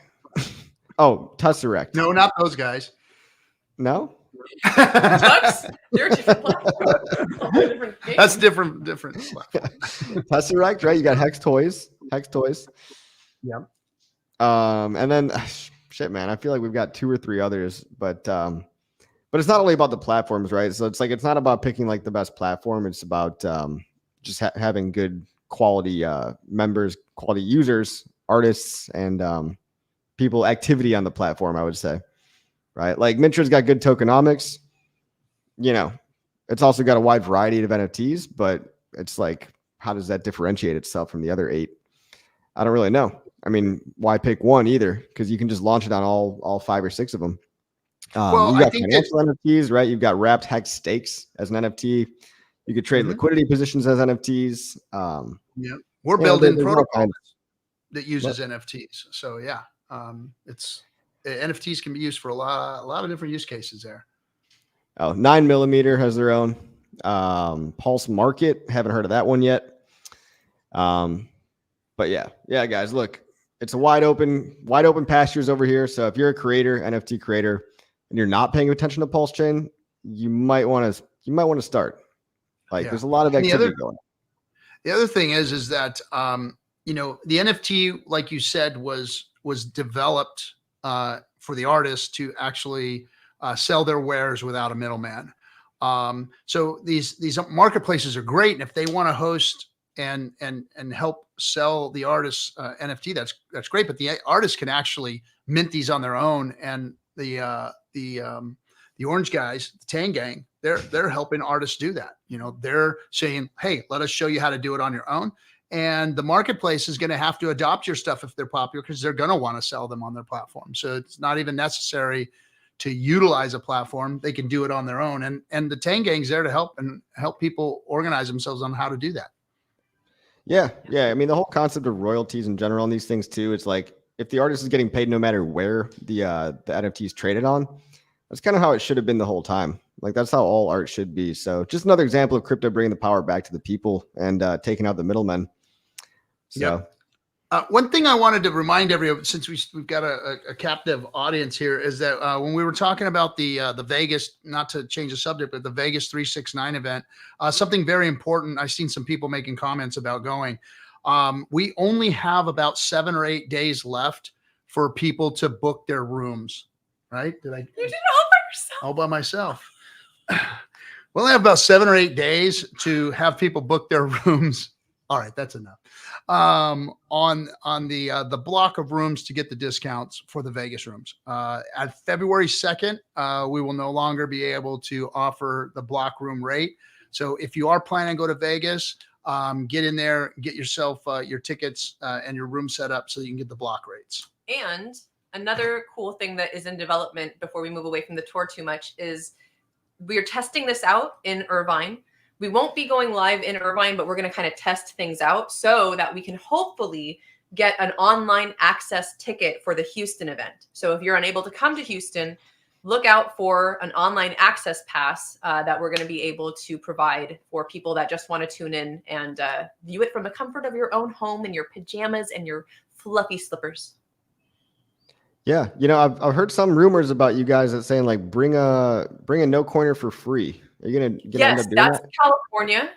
Oh, Tesseract. No, not those guys. No? They're different platforms. That's different. Tesseract, right? You got Hex Toys. Yeah. And then shit, man, I feel like we've got 2 or 3 others, but it's not only about the platforms, right? So it's like, it's not about picking like the best platform. It's about just having good quality members, quality users, artists, and people activity on the platform, I would say, right? Like Mintra's got good tokenomics, you know, it's also got a wide variety of NFTs, but it's like, how does that differentiate itself from the other 8? I don't really know. I mean, why pick one either? Because you can just launch it on all 5 or 6 of them. Well, you got financial NFTs, right? You've got wrapped hex stakes as an NFT. You could trade liquidity positions as NFTs. Yeah, we're building protocols that uses NFTs. So yeah, it's NFTs can be used for a lot of different use cases there. Oh, 9mm has their own. Pulse Market, haven't heard of that one yet. But yeah, guys, look, it's a wide open pastures over here. So if you're a creator, NFT creator, and you're not paying attention to PulseChain, you might want to start. Like, there's a lot of activity going on. The other thing is that the NFT, like you said, was was developed for the artists to actually sell their wares without a middleman. So these marketplaces are great, and if they want to host and help sell the artists NFT, that's great. But the artists can actually mint these on their own, and the Orange guys, the Tang Gang, they're helping artists do that. They're saying, hey, let us show you how to do it on your own. And the marketplace is going to have to adopt your stuff if they're popular, because they're going to want to sell them on their platform. So it's not even necessary to utilize a platform. They can do it on their own. And the Tang Gang's there to help people organize themselves on how to do that. Yeah. I mean, the whole concept of royalties in general on these things too, it's like if the artist is getting paid no matter where the NFT is traded on, that's kind of how it should have been the whole time. Like that's how all art should be. So just another example of crypto bringing the power back to the people and taking out the middlemen. So one thing I wanted to remind everyone, since we've got a captive audience here, is that when we were talking about the Vegas, not to change the subject, but the Vegas 369 event, something very important. I've seen some people making comments about going. We only have about 7 or 8 days left for people to book their rooms. Right? You did it all by myself. Well, I have about 7 or 8 days to have people book their rooms. All right, that's enough. On the block of rooms to get the discounts for the Vegas rooms. At February 2nd, we will no longer be able to offer the block room rate. So if you are planning to go to Vegas, get in there, get yourself your tickets and your room set up so you can get the block rates. And another cool thing that is in development before we move away from the tour too much is we're testing this out in Irvine. We won't be going live in Irvine, but we're going to kind of test things out so that we can hopefully get an online access ticket for the Houston event. So if you're unable to come to Houston, look out for an online access pass that we're going to be able to provide for people that just want to tune in and view it from the comfort of your own home in your pajamas and your fluffy slippers. Yeah, I've heard some rumors about you guys that saying like bring a no coiner for free. Are you gonna yes, end up doing that's California,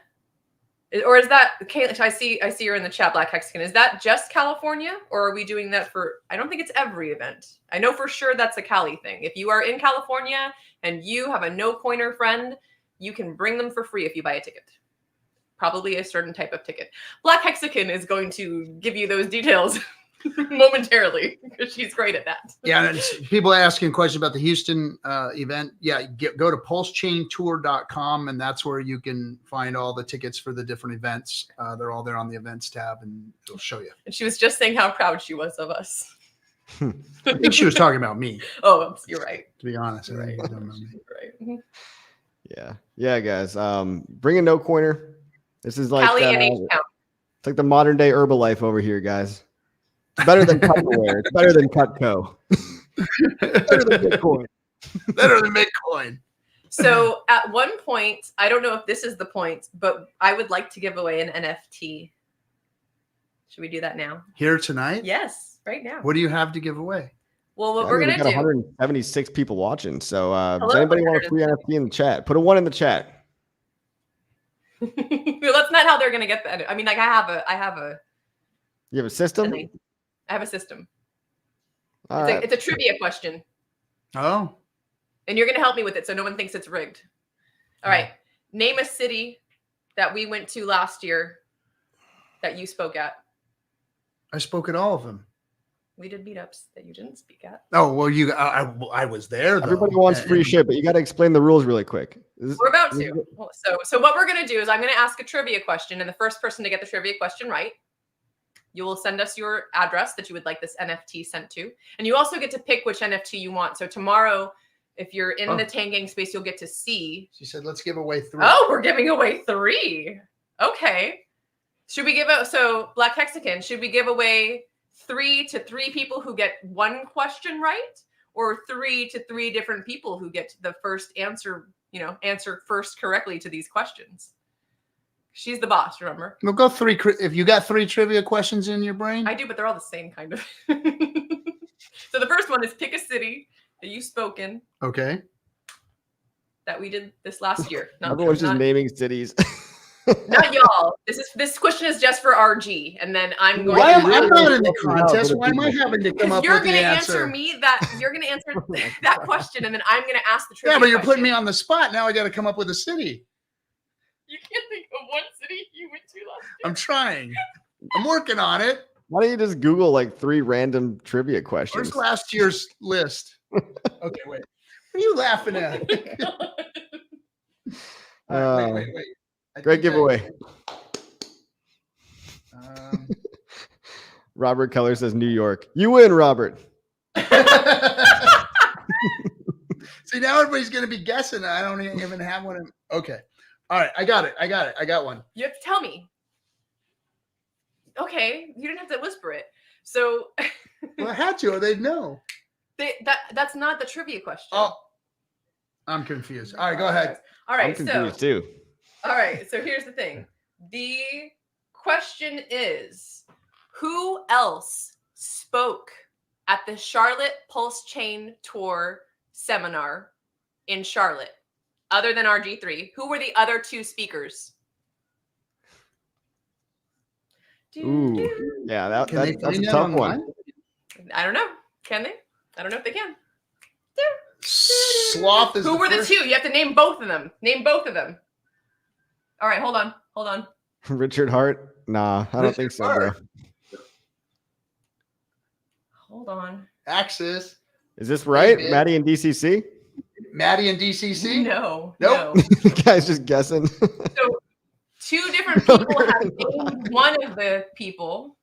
or is that Caitlin? I see you're in the chat, Black Hexagon. Is that just California, or are we doing that for? I don't think it's every event. I know for sure that's a Cali thing. If you are in California and you have a no coiner friend, you can bring them for free if you buy a ticket. Probably a certain type of ticket. Black Hexagon is going to give you those details momentarily because she's great at that. Yeah, and people asking questions about the Houston event. Yeah, go to PulseChainTour.com, and that's where you can find all the tickets for the different events. They're all there on the events tab, and it'll show you. And she was just saying how proud she was of us. I think she was talking about me. Oh, you're right. To be honest, you're right. Right. Yeah, guys. Bring a no coiner. This is like it's like the modern day Herbalife over here, guys. It's better than Tupperware. It's better than Cutco. Better than Bitcoin. Better than Bitcoin. So at one point, I don't know if this is the point, but I would like to give away an NFT. Should we do that now? Here tonight? Yes, right now. What do you have to give away? Well, what we're going to do. 176 people watching. So does anybody want a free NFT in the chat? Put a 1 in the chat. That's not how they're going to get that. I mean, like I have a. You have a system? I have a system. It's a trivia question. Oh. And you're going to help me with it so no one thinks it's rigged. All right. Name a city that we went to last year that you spoke at. I spoke at all of them. We did meetups that you didn't speak at. Oh, well, I was there, though. Everybody wants free shit, but you got to explain the rules really quick. We're about to. So what we're going to do is I'm going to ask a trivia question, and the first person to get the trivia question right, you will send us your address that you would like this NFT sent to. And you also get to pick which NFT you want. So tomorrow, if you're in the Tang Gang space, you'll get to see. She said, let's give away 3. Oh, we're giving away 3. Okay. Should we give out? So Black Hexagon, should we give away 3 to 3 people who get 1 question right? Or 3 to 3 different people who get the first answer, answer first correctly to these questions? She's the boss, remember? We'll go 3. If you got 3 trivia questions in your brain. I do, but they're all the same kind of. So the first one is pick a city that you spoke in. Okay. That we did this last year. Everyone's just naming cities. Not y'all. This question is just for RG, and then I'm going. Why am to I not in the contest? Why am I people. having to come up You're with the going to answer? answer me that. You're going to answer that question, and then I'm going to ask the trivia. Yeah, but you're question. putting me on the spot. Now I got to come up with a city. You can't think of one city you went to last year. I'm trying. I'm working on it. Why don't you just Google like 3 random trivia questions? Where's last year's list? Okay, wait. What are you laughing at? Wait. Great giveaway. Robert Keller says New York. You win, Robert. See, now everybody's going to be guessing. I don't even have one. Okay. All right. I got it. I got one. You have to tell me. Okay. You didn't have to whisper it. So. Well, I had to, or they'd know. That's not the trivia question. Oh, I'm confused. All right, go ahead. All right, I'm confused too. All right, so here's the thing. The question is, who else spoke at the Charlotte PulseChain Tour seminar in Charlotte, other than RG3? Who were the other 2 speakers? Ooh, yeah, that's a tough one. I don't know. Can they? I don't know if they can. Sloth is Who were the 2? You have to name both of them. Name both of them. All right, hold on. Richard Hart? Nah, I don't think so, bro. Hold on. Axis. Is this right? Maddie and DCC? Maddie and DCC? No. Nope. You guys just guessing. So 2 different people have named one of the people.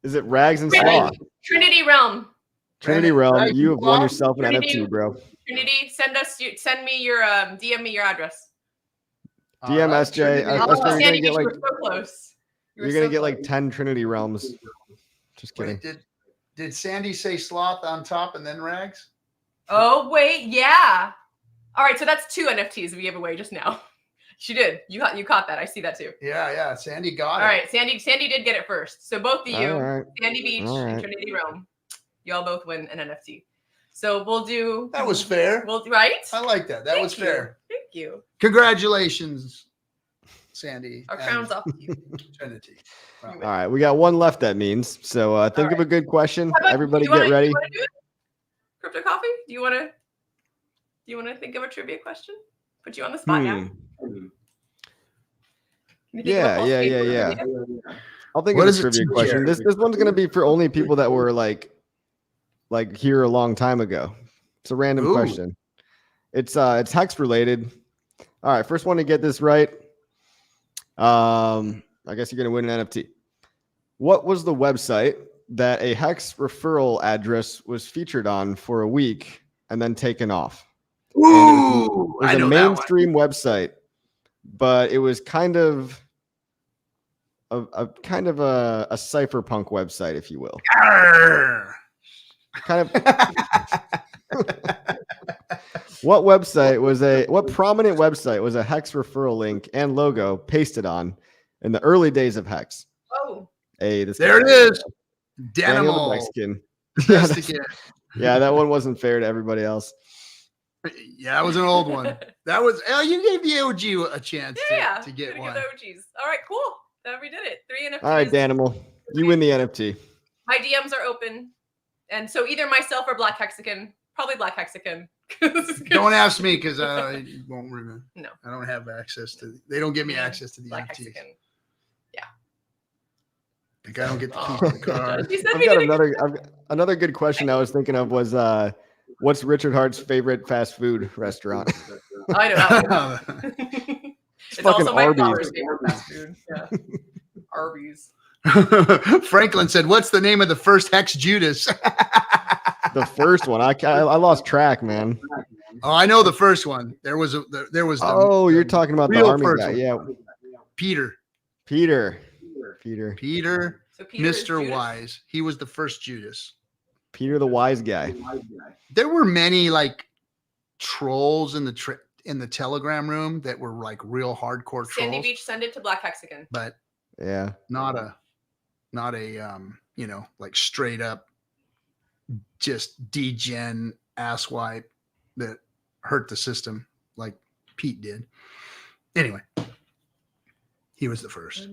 Is it Rags and Sloth? Trinity Realm. Trinity Realm, you have won yourself an NFT, bro. Trinity, send me your DM me your address. DM SJ. Oh, Sandy, you were so close. You're gonna get like 10 Trinity Realms. Just kidding. Wait, did Sandy say Sloth on top and then Rags? Oh wait, yeah. All right, so that's 2 NFTs we gave away just now. She did. You caught that. I see that too. Yeah. Sandy got it. All right, Sandy did get it first. So both of you, right. Sandy Beach and Trinity Realm, y'all both win an NFT. So we'll do. That was fair. Right? I like that. That was fair. Thank you. Congratulations, Sandy. Our crown's off you. Trinity. Wow. All right, we got one left. That means so. Think of a good question. Everybody, get ready. Do it? Crypto Coffee. Do you want to think of a trivia question? Put you on the spot now. Yeah. I'll think of a trivia question. This one's gonna be for only people that were like here a long time ago. It's a random question. It's HEX related. All right, first one to get this right. I guess you're gonna win an NFT. What was the website that a HEX referral address was featured on for a week and then taken off? Ooh, it was a mainstream website, but it was kind of a cypherpunk website, if you will. Kind of. What prominent website was a HEX referral link and logo pasted on in the early days of HEX? Oh, hey, there it is. Daniel the Mexican. Yeah, that one wasn't fair to everybody else. Yeah, that was an old one. That was you gave the OG a chance to get one. The OGs. All right, cool. That we did it. 3 NFTs. All right, Danimal, you win the NFT. My DMs are open, and so either myself or Black Hexagon, probably Black Hexagon. Don't ask me because I won't remember. No, I don't have access to. They don't give me access to the Black NFTs. Hexagon. Yeah. Like I don't get the keys to the car. I've got another good question I was thinking of was what's Richard Hart's favorite fast food restaurant? I know. It's also my father's favorite fast food. Yeah. Arby's. Franklin said, "What's the name of the first HEX Judas?" The first one. I lost track, man. Oh, I know the first one. There was. Oh, you're talking about the army guy. Yeah. Peter. So Mr. Wise. He was the first Judas. Peter the wise guy. There were many like trolls in the Telegram room that were like real hardcore trolls. Sandy Beach, send it to Black Hexagon. But yeah, not a like straight up just degen asswipe that hurt the system like Pete did. Anyway, he was the first.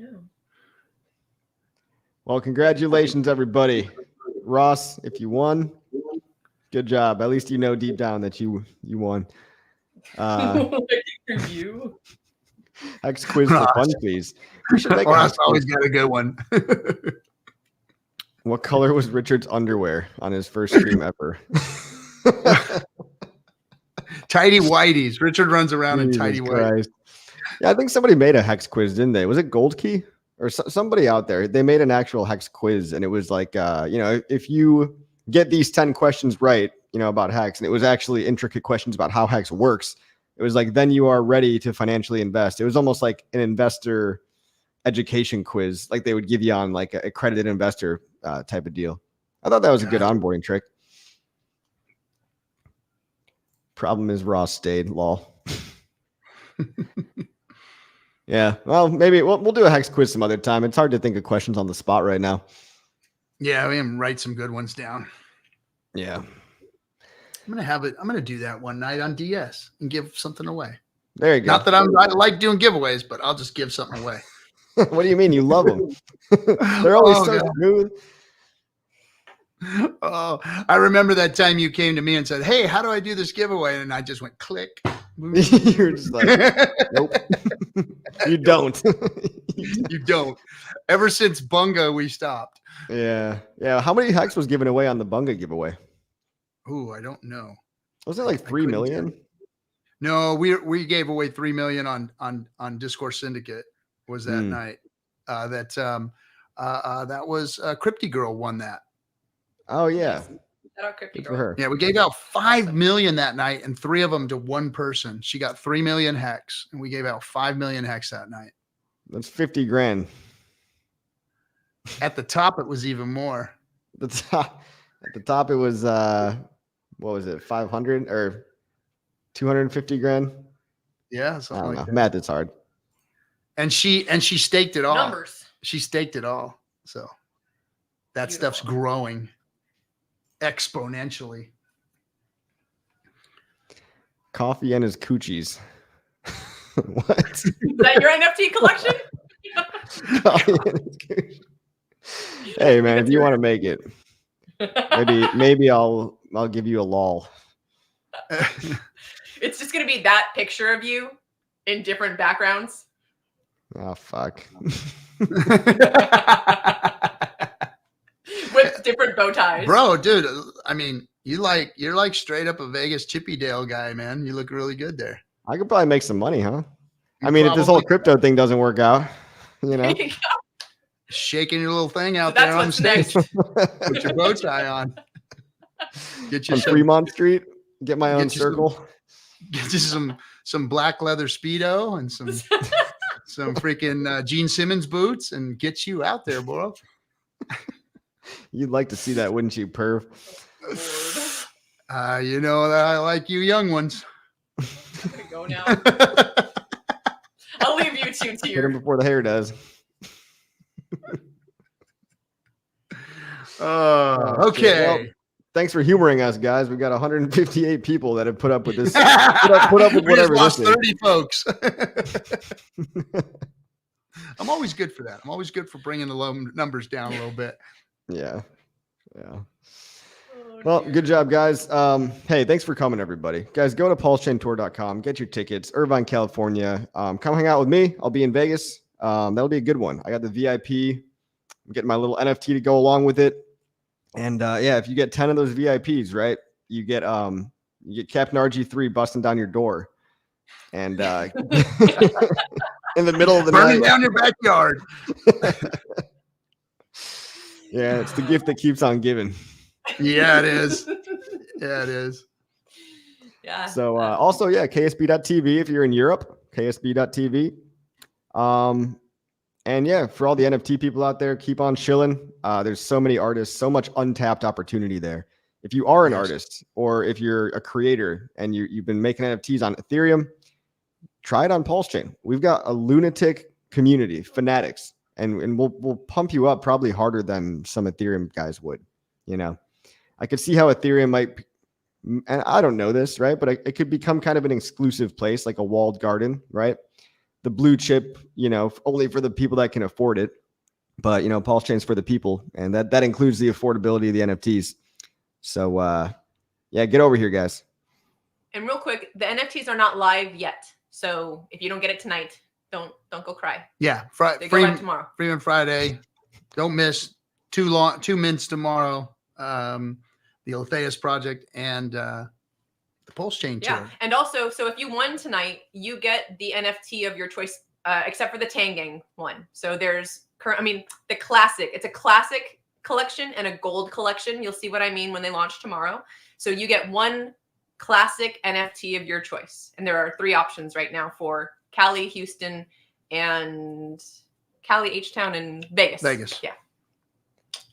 Well, congratulations, everybody. Ross, if you won, good job. At least you know deep down that you won. Review. Hex quiz for fun, please. We should make Ross always got a good one. What color was Richard's underwear on his first stream ever? Tidy whities. Richard runs around in Jesus tidy Christ. whities. Yeah, I think somebody made a hex quiz, didn't they? Was it Gold Key or somebody out there? They made an actual hex quiz, and it was like, if you get these 10 questions right, about hex, and it was actually intricate questions about how hex works. It was like, then you are ready to financially invest. It was almost like an investor education quiz, like they would give you on like a accredited investor type of deal. I thought that was a good onboarding trick. Problem is Ross stayed, lol. Yeah, well, maybe we'll do a hex quiz some other time. It's hard to think of questions on the spot right now. Yeah, we can write some good ones down. Yeah. I'm gonna do that one night on DS and give something away. There you go. Not that I like doing giveaways, but I'll just give something away. What do you mean? You love them? They're always so smooth. Oh, I remember that time you came to me and said, "Hey, how do I do this giveaway?" And I just went click. You're just like, nope. You don't. You don't. Ever since Bunga, we stopped. Yeah. How many hex was given away on the Bunga giveaway? Ooh, I don't know. Was it like 3 million? No, we gave away 3 million on Discourse Syndicate. Was that night? That was Crypty Girl won that. Oh yeah. Good for her. Yeah, we gave out 5 million that night, and 3 of them to one person. She got 3 million hex, and we gave out 5 million hex that night. That's 50 grand. At the top, it was even more. At the top, it was what was it, 500 or 250 grand? Yeah, something like that. Math is hard. And she staked it all. Numbers. She staked it all. So that stuff's growing exponentially. Coffee and his coochies. What? Is that your NFT collection? Coffee and his coochies. Hey man, if you want to make it, maybe I'll give you a lol. It's just gonna be that picture of you in different backgrounds. Oh fuck. With different bow ties. Bro, dude, I mean, you're like straight up a Vegas Chippydale guy, man. You look really good there. I could probably make some money, huh? If this whole crypto thing doesn't work out, shaking your little thing out there on stage. Put your bow tie on. Get you on Fremont Street. Get my own circle. Get you some black leather Speedo and some freaking Gene Simmons boots, and get you out there, bro. You'd like to see that, wouldn't you, perv? You know that I like you young ones. Go now. I'll leave you two to Hit him before the hair does. Okay. Well, thanks for humoring us, guys. We got 158 people that have put up with this. put up with whatever. We just lost 30 folks. I'm always good for that. I'm always good for bringing the low numbers down a little bit. Yeah. Well, good job, guys. Hey, thanks for coming, everybody. Guys, go to PulseChainTour.com. Get your tickets. Irvine, California. Come hang out with me. I'll be in Vegas. That'll be a good one. I got the VIP. I'm getting my little NFT to go along with it. And if you get 10 of those VIPs, right, you get Captain RG3 busting down your door, and in the middle of the burning night, down your backyard. Yeah, it's the gift that keeps on giving. Yeah, it is. Yeah, it is. Yeah. So also, KSB.TV if you're in Europe, KSB.TV. And yeah, for all the NFT people out there, keep on chilling. There's so many artists, so much untapped opportunity there. If you are an artist, or if you're a creator and you've been making NFTs on Ethereum, try it on PulseChain. We've got a lunatic community, fanatics, and we'll pump you up probably harder than some Ethereum guys would. I could see how Ethereum might, and I don't know this, right? But it could become kind of an exclusive place, like a walled garden, right? the blue chip, only for the people that can afford it. But PulseChain's for the people, and that includes the affordability of the NFTs. So yeah, get over here, guys. And real quick, the NFTs are not live yet. So if you don't get it tonight, don't go cry. Yeah, They go live tomorrow. Freeman Friday. Don't miss 2 minutes tomorrow. The Altheus project and the PulseChain tour. Yeah, and also, so if you won tonight, you get the NFT of your choice, except for the Tangang one. So there's the classic. It's a classic collection and a gold collection. You'll see what I mean when they launch tomorrow. So you get one classic NFT of your choice. And there are 3 options right now for Cali, Houston, and Cali, H-Town, and Vegas. Vegas. Yeah.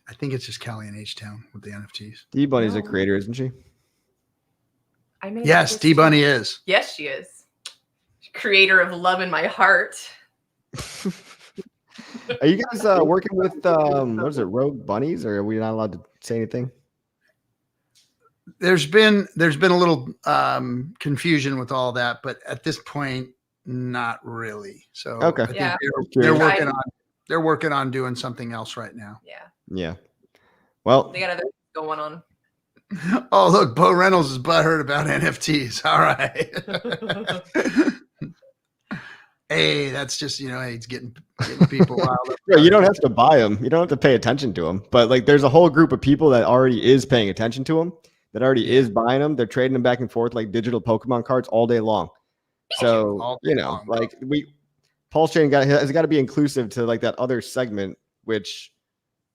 I think it's just Cali and H-Town with the NFTs. D-Bunny's a creator, isn't she? Yes, D-Bunny is. Yes, she is. Creator of Love in My Heart. Are you guys working with what is it, Rogue Bunnies, or are we not allowed to say anything? There's been a little confusion with all that, but at this point, not really. So okay, I think they're working on doing something else right now. Yeah. Well, they got other going on. Oh, look, Bo Reynolds is butthurt about NFTs. All right. Hey, that's just, he's getting people riled up. You don't have to buy them. You don't have to pay attention to them. But like, there's a whole group of people that already is paying attention to them, that already is buying them. They're trading them back and forth like digital Pokemon cards all day long. So, PulseChain has got to be inclusive to like that other segment, which,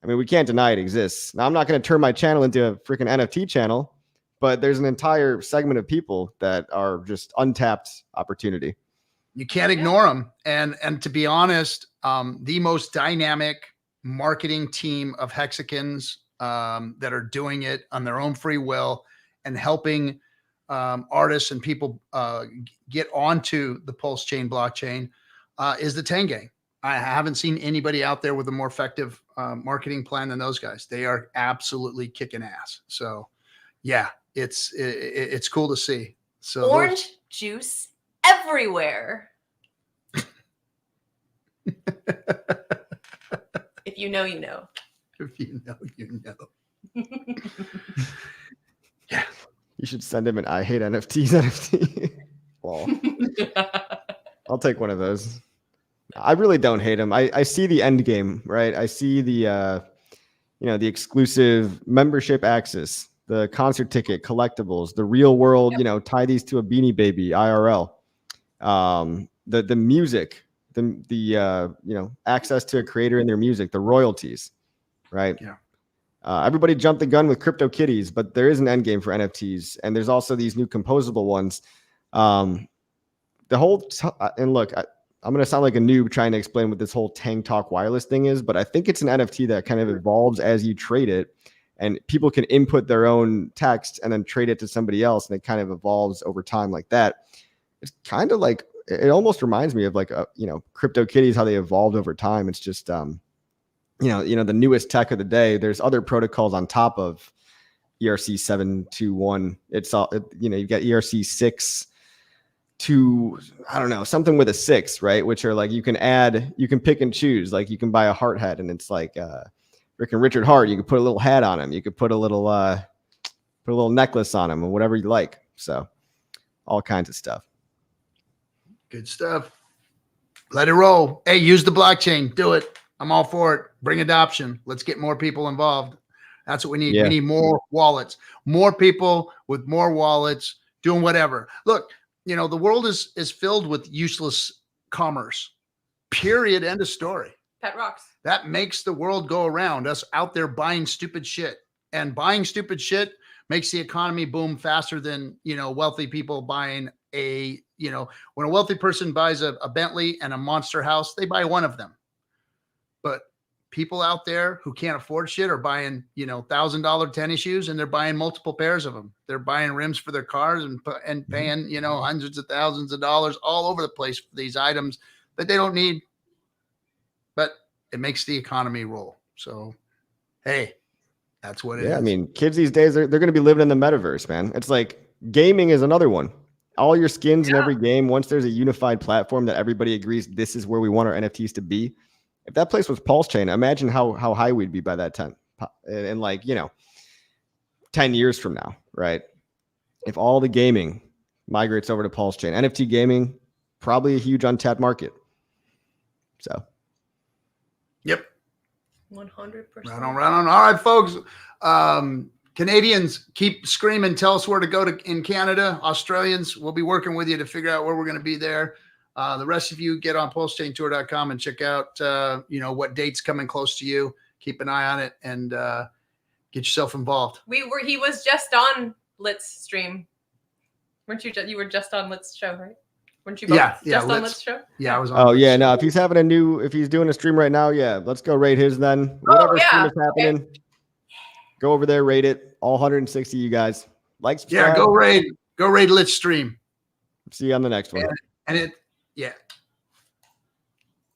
we can't deny it exists. Now, I'm not going to turn my channel into a freaking NFT channel, but there's an entire segment of people that are just untapped opportunity. You can't ignore them. And to be honest, the most dynamic marketing team of Hexicans that are doing it on their own free will and helping artists and people get onto the PulseChain blockchain is the Tangang. I haven't seen anybody out there with a more effective marketing plan than those guys. They are absolutely kicking ass. So yeah, it's cool to see. So orange juice everywhere. If you know, you know. If you know, you know. Yeah. You should send him an I hate NFTs NFT. Well, I'll take one of those. I really don't hate him. I see the end game, right? I see the the exclusive membership access, the concert ticket, collectibles, the real world, tie these to a Beanie Baby IRL. The music, the access to a creator and their music, the royalties, right? Yeah. Everybody jumped the gun with crypto kitties, but there is an end game for NFTs, and there's also these new composable ones. And look, I'm going to sound like a noob trying to explain what this whole Tang Talk wireless thing is, but I think it's an NFT that kind of evolves as you trade it, and people can input their own text and then trade it to somebody else, and it kind of evolves over time like that. It's kind of like, it almost reminds me of like crypto kitties, how they evolved over time. It's just the newest tech of the day. There's other protocols on top of ERC 721. It's all you've got ERC 6 to, I don't know, something with a 6, right? Which are like, you can pick and choose. Like, you can buy a heart head, and it's like Rick and Richard Hart. You could put a little hat on him. You could put a little necklace on him, or whatever you like. So all kinds of stuff. Good stuff. Let it roll. Hey, use the blockchain. Do it. I'm all for it. Bring adoption. Let's get more people involved. That's what we need. Yeah. We need more wallets, more people with more wallets doing whatever. Look, the world is filled with useless commerce. Period. End of story. Pet rocks. That makes the world go around. Us out there buying stupid shit, and buying stupid shit makes the economy boom faster than, wealthy people buying when a wealthy person buys a Bentley and a monster house, they buy one of them. But people out there who can't afford shit are buying, $1,000 tennis shoes, and they're buying multiple pairs of them. They're buying rims for their cars and paying, hundreds of thousands of dollars all over the place for these items that they don't need. But it makes the economy roll. So, hey, that's what it is. Yeah, kids these days, they're going to be living in the metaverse, man. It's like gaming is another one. all your skins in every game, once there's a unified platform that everybody agrees this is where we want our NFTs to be. If that place was PulseChain, imagine how high we'd be by that time. And like, 10 years from now, right? If all the gaming migrates over to PulseChain, NFT gaming, probably a huge untapped market. So. Yep. 100%. Right on. All right, folks. Canadians, keep screaming. Tell us where to go in Canada. Australians, we'll be working with you to figure out where we're going to be there. The rest of you get on PulseChainTour.com and check out, what dates coming close to you. Keep an eye on it and get yourself involved. He was just on Lit's stream. Weren't you? You were just on Lit's show, right? Weren't you both just on Lit's show? Yeah, I was on. Oh, yeah. No, if he's doing a stream right now, yeah, let's go rate his then. Whatever stream is happening, go over there, rate it. All 160 you guys. Like, subscribe. Yeah, go raid Lit's stream. See you on the next one. And